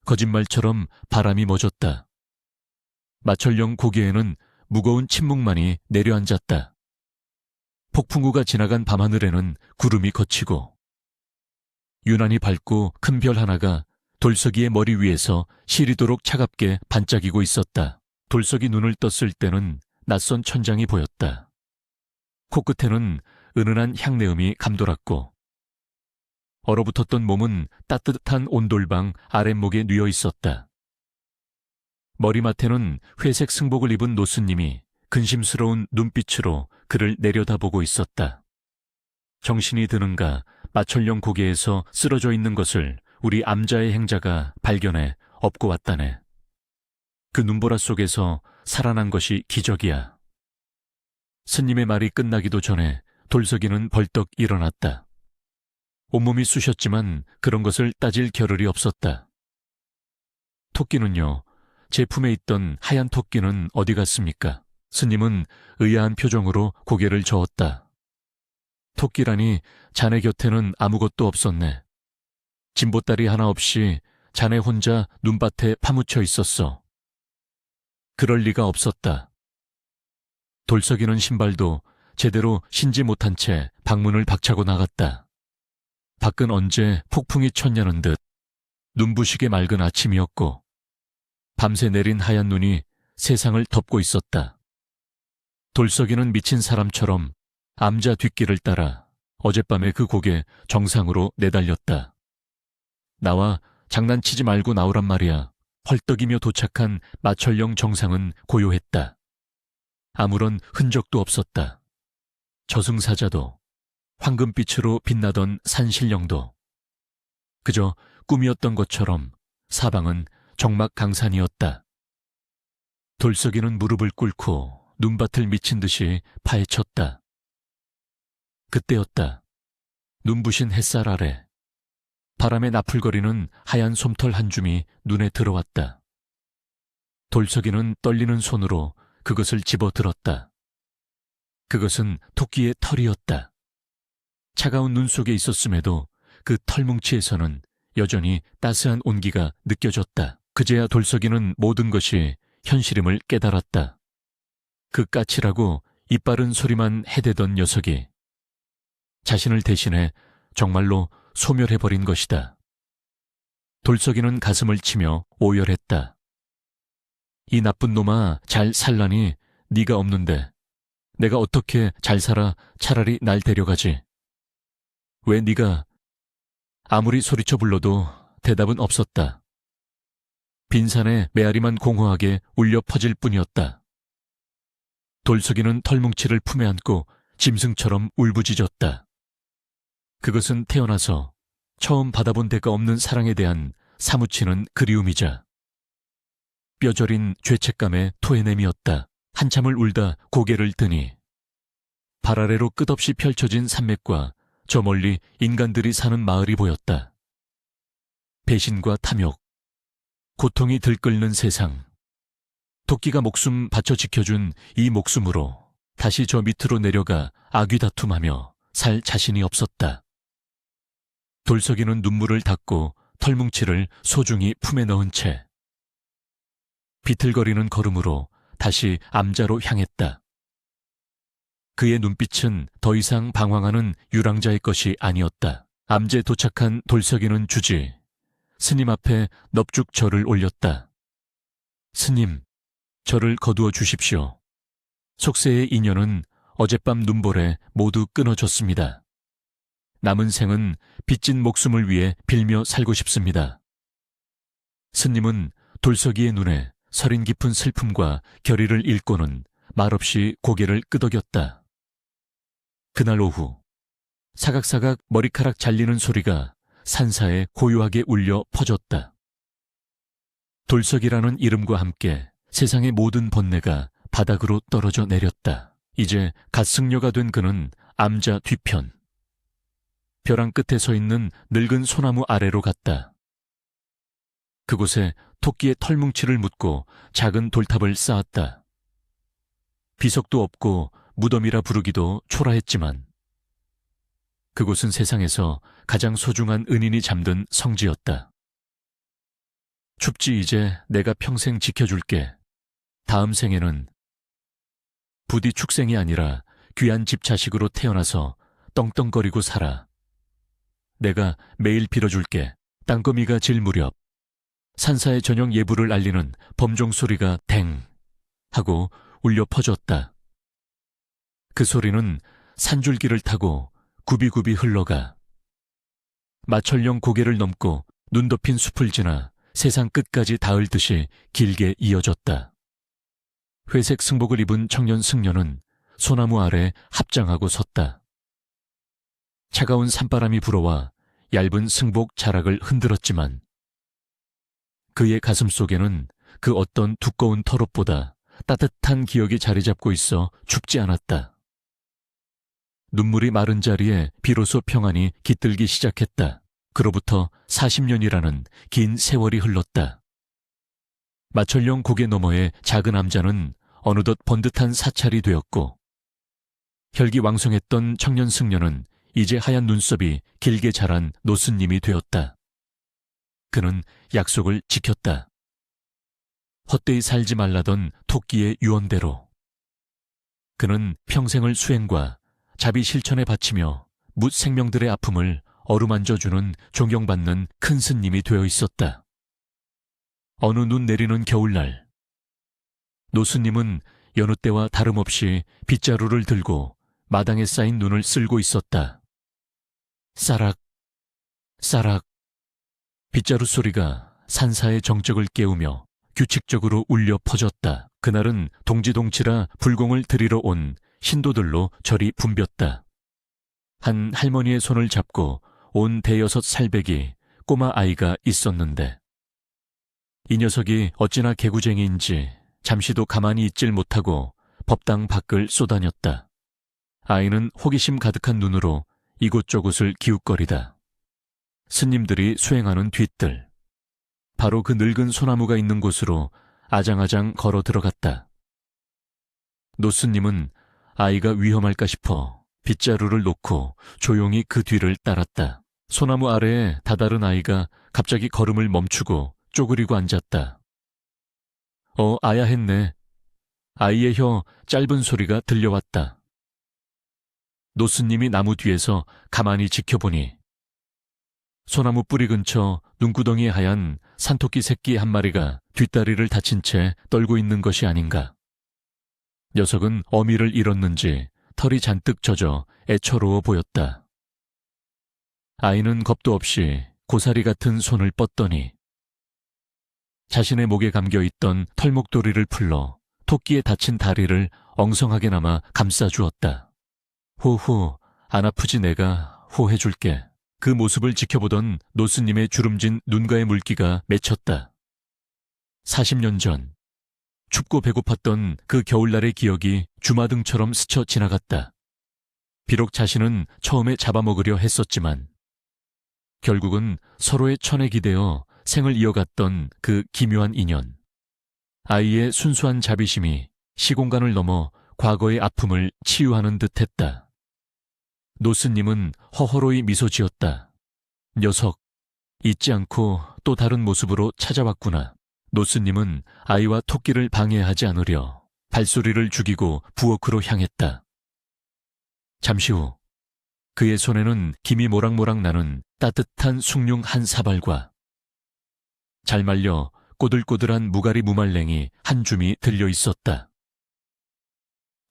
Speaker 1: 거짓말처럼 바람이 멎었다. 마철령 고개에는 무거운 침묵만이 내려앉았다. 폭풍우가 지나간 밤하늘에는 구름이 걷히고 유난히 밝고 큰 별 하나가 돌서기의 머리 위에서 시리도록 차갑게 반짝이고 있었다. 돌석이 눈을 떴을 때는 낯선 천장이 보였다. 코끝에는 은은한 향내음이 감돌았고 얼어붙었던 몸은 따뜻한 온돌방 아랫목에 뉘어 있었다. 머리맡에는 회색 승복을 입은 노스님이 근심스러운 눈빛으로 그를 내려다보고 있었다. 정신이 드는가 마철령 고개에서 쓰러져 있는 것을 우리 암자의 행자가 발견해 업고 왔다네. 그 눈보라 속에서 살아난 것이 기적이야. 스님의 말이 끝나기도 전에 돌석이는 벌떡 일어났다. 온몸이 쑤셨지만 그런 것을 따질 겨를이 없었다. 토끼는요, 제 품에 있던 하얀 토끼는 어디 갔습니까? 스님은 의아한 표정으로 고개를 저었다. 토끼라니 자네 곁에는 아무것도 없었네. 진보다리 하나 없이 자네 혼자 눈밭에 파묻혀 있었어. 그럴 리가 없었다. 돌석이는 신발도 제대로 신지 못한 채 방문을 박차고 나갔다. 밖은 언제 폭풍이 쳤냐는 듯 눈부시게 맑은 아침이었고 밤새 내린 하얀 눈이 세상을 덮고 있었다. 돌석이는 미친 사람처럼 암자 뒷길을 따라 어젯밤에 그 곡에 정상으로 내달렸다. 나와 장난치지 말고 나오란 말이야. 헐떡이며 도착한 마철령 정상은 고요했다. 아무런 흔적도 없었다. 저승사자도 황금빛으로 빛나던 산신령도 그저 꿈이었던 것처럼 사방은 적막강산이었다. 돌석이는 무릎을 꿇고 눈밭을 미친 듯이 파헤쳤다. 그때였다. 눈부신 햇살 아래 바람에 나풀거리는 하얀 솜털 한 줌이 눈에 들어왔다. 돌석이는 떨리는 손으로 그것을 집어들었다. 그것은 토끼의 털이었다. 차가운 눈 속에 있었음에도 그 털뭉치에서는 여전히 따스한 온기가 느껴졌다. 그제야 돌석이는 모든 것이 현실임을 깨달았다. 그 까칠하고 이빠른 소리만 해대던 녀석이 자신을 대신해 정말로 소멸해버린 것이다. 돌석이는 가슴을 치며 오열했다. 이 나쁜 놈아, 잘 살라니. 네가 없는데 내가 어떻게 잘 살아. 차라리 날 데려가지. 왜 네가. 아무리 소리쳐 불러도 대답은 없었다. 빈산에 메아리만 공허하게 울려 퍼질 뿐이었다. 돌석이는 털뭉치를 품에 안고 짐승처럼 울부짖었다. 그것은 태어나서 처음 받아본 데가 없는 사랑에 대한 사무치는 그리움이자 뼈저린 죄책감의 토해냄이었다. 한참을 울다 고개를 드니 발 아래로 끝없이 펼쳐진 산맥과 저 멀리 인간들이 사는 마을이 보였다. 배신과 탐욕, 고통이 들끓는 세상. 토끼가 목숨 바쳐 지켜준 이 목숨으로 다시 저 밑으로 내려가 아귀다툼하며 살 자신이 없었다. 돌석이는 눈물을 닦고 털뭉치를 소중히 품에 넣은 채 비틀거리는 걸음으로 다시 암자로 향했다. 그의 눈빛은 더 이상 방황하는 유랑자의 것이 아니었다. 암제에 도착한 돌석이는 주지 스님 앞에 넙죽 절을 올렸다. 스님, 저를 거두어 주십시오. 속세의 인연은 어젯밤 눈보래 모두 끊어졌습니다. 남은 생은 빚진 목숨을 위해 빌며 살고 싶습니다. 스님은 돌석이의 눈에 서린 깊은 슬픔과 결의를 읽고는 말없이 고개를 끄덕였다. 그날 오후 사각사각 머리카락 잘리는 소리가 산사에 고요하게 울려 퍼졌다. 돌석이라는 이름과 함께 세상의 모든 번뇌가 바닥으로 떨어져 내렸다. 이제 갓 승려가 된 그는 암자 뒤편 벼랑 끝에 서 있는 늙은 소나무 아래로 갔다. 그곳에 토끼의 털뭉치를 묻고 작은 돌탑을 쌓았다. 비석도 없고 무덤이라 부르기도 초라했지만 그곳은 세상에서 가장 소중한 은인이 잠든 성지였다. 춥지 이제 내가 평생 지켜줄게. 다음 생에는 부디 축생이 아니라 귀한 집 자식으로 태어나서 떵떵거리고 살아. 내가 매일 빌어줄게. 땅거미가 질 무렵 산사의 저녁 예불을 알리는 범종 소리가 댕 하고 울려 퍼졌다. 그 소리는 산줄기를 타고 굽이굽이 흘러가 마철령 고개를 넘고 눈 덮인 숲을 지나 세상 끝까지 닿을 듯이 길게 이어졌다. 회색 승복을 입은 청년 승려는 소나무 아래 합장하고 섰다. 차가운 산바람이 불어와 얇은 승복 자락을 흔들었지만 그의 가슴 속에는 그 어떤 두꺼운 털옷보다 따뜻한 기억이 자리 잡고 있어 춥지 않았다. 눈물이 마른 자리에 비로소 평안이 깃들기 시작했다. 그로부터 40년이라는 긴 세월이 흘렀다. 마철령 고개 너머의 작은 암자는 어느덧 번듯한 사찰이 되었고 혈기왕성했던 청년 승려는 이제 하얀 눈썹이 길게 자란 노스님이 되었다. 그는 약속을 지켰다. 헛되이 살지 말라던 토끼의 유언대로. 그는 평생을 수행과 자비 실천에 바치며 묻 생명들의 아픔을 어루만져주는 존경받는 큰 스님이 되어 있었다. 어느 눈 내리는 겨울날, 노스님은 여느 때와 다름없이 빗자루를 들고 마당에 쌓인 눈을 쓸고 있었다. 싸락, 싸락. 빗자루 소리가 산사의 정적을 깨우며 규칙적으로 울려 퍼졌다. 그날은 동지동치라 불공을 드리러 온 신도들로 절이 붐볐다. 한 할머니의 손을 잡고 온 대여섯 살배기 꼬마 아이가 있었는데 이 녀석이 어찌나 개구쟁이인지 잠시도 가만히 있질 못하고 법당 밖을 쏘다녔다. 아이는 호기심 가득한 눈으로 이곳저곳을 기웃거리다. 스님들이 수행하는 뒤뜰, 바로 그 늙은 소나무가 있는 곳으로 아장아장 걸어 들어갔다. 노스님은 아이가 위험할까 싶어 빗자루를 놓고 조용히 그 뒤를 따랐다. 소나무 아래에 다다른 아이가 갑자기 걸음을 멈추고 쪼그리고 앉았다. 아야 했네. 아이의 혀 짧은 소리가 들려왔다. 노스님이 나무 뒤에서 가만히 지켜보니 소나무 뿌리 근처 눈구덩이에 하얀 산토끼 새끼 한 마리가 뒷다리를 다친 채 떨고 있는 것이 아닌가. 녀석은 어미를 잃었는지 털이 잔뜩 젖어 애처로워 보였다. 아이는 겁도 없이 고사리 같은 손을 뻗더니 자신의 목에 감겨있던 털목도리를 풀러 토끼의 다친 다리를 엉성하게나마 감싸주었다. 호호, 안 아프지 내가 호해줄게. 그 모습을 지켜보던 노스님의 주름진 눈가의 물기가 맺혔다. 40년 전, 춥고 배고팠던 그 겨울날의 기억이 주마등처럼 스쳐 지나갔다. 비록 자신은 처음에 잡아먹으려 했었지만 결국은 서로의 천에 기대어 생을 이어갔던 그 기묘한 인연. 아이의 순수한 자비심이 시공간을 넘어 과거의 아픔을 치유하는 듯했다. 노스님은 허허로이 미소 지었다. 녀석, 잊지 않고 또 다른 모습으로 찾아왔구나. 노스님은 아이와 토끼를 방해하지 않으려 발소리를 죽이고 부엌으로 향했다. 잠시 후 그의 손에는 김이 모락모락 나는 따뜻한 숭늉 한 사발과 잘 말려 꼬들꼬들한 무가리 무말랭이 한 줌이 들려 있었다.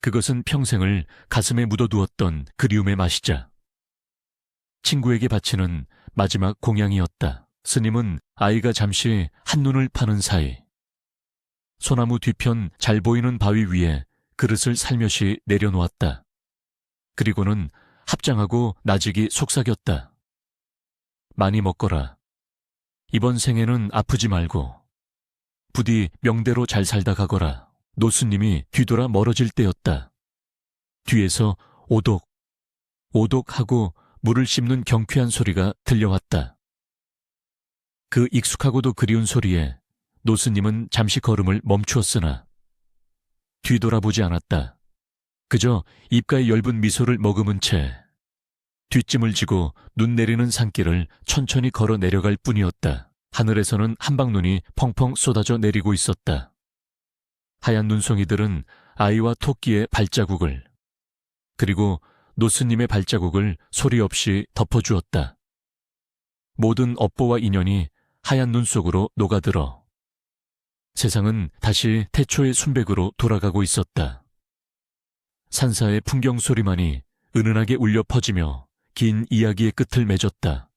Speaker 1: 그것은 평생을 가슴에 묻어두었던 그리움의 맛이자 친구에게 바치는 마지막 공양이었다. 스님은 아이가 잠시 한눈을 파는 사이 소나무 뒤편 잘 보이는 바위 위에 그릇을 살며시 내려놓았다. 그리고는 합장하고 나직이 속삭였다. 많이 먹거라. 이번 생에는 아프지 말고 부디 명대로 잘 살다 가거라. 노스님이 뒤돌아 멀어질 때였다. 뒤에서 오독, 오독하고 물을 씹는 경쾌한 소리가 들려왔다. 그 익숙하고도 그리운 소리에 노스님은 잠시 걸음을 멈추었으나 뒤돌아보지 않았다. 그저 입가에 엷은 미소를 머금은 채 뒷짐을 지고 눈 내리는 산길을 천천히 걸어 내려갈 뿐이었다. 하늘에서는 한방눈이 펑펑 쏟아져 내리고 있었다. 하얀 눈송이들은 아이와 토끼의 발자국을 그리고 노스님의 발자국을 소리 없이 덮어주었다. 모든 업보와 인연이 하얀 눈 속으로 녹아들어 세상은 다시 태초의 순백으로 돌아가고 있었다. 산사의 풍경 소리만이 은은하게 울려 퍼지며 긴 이야기의 끝을 맺었다.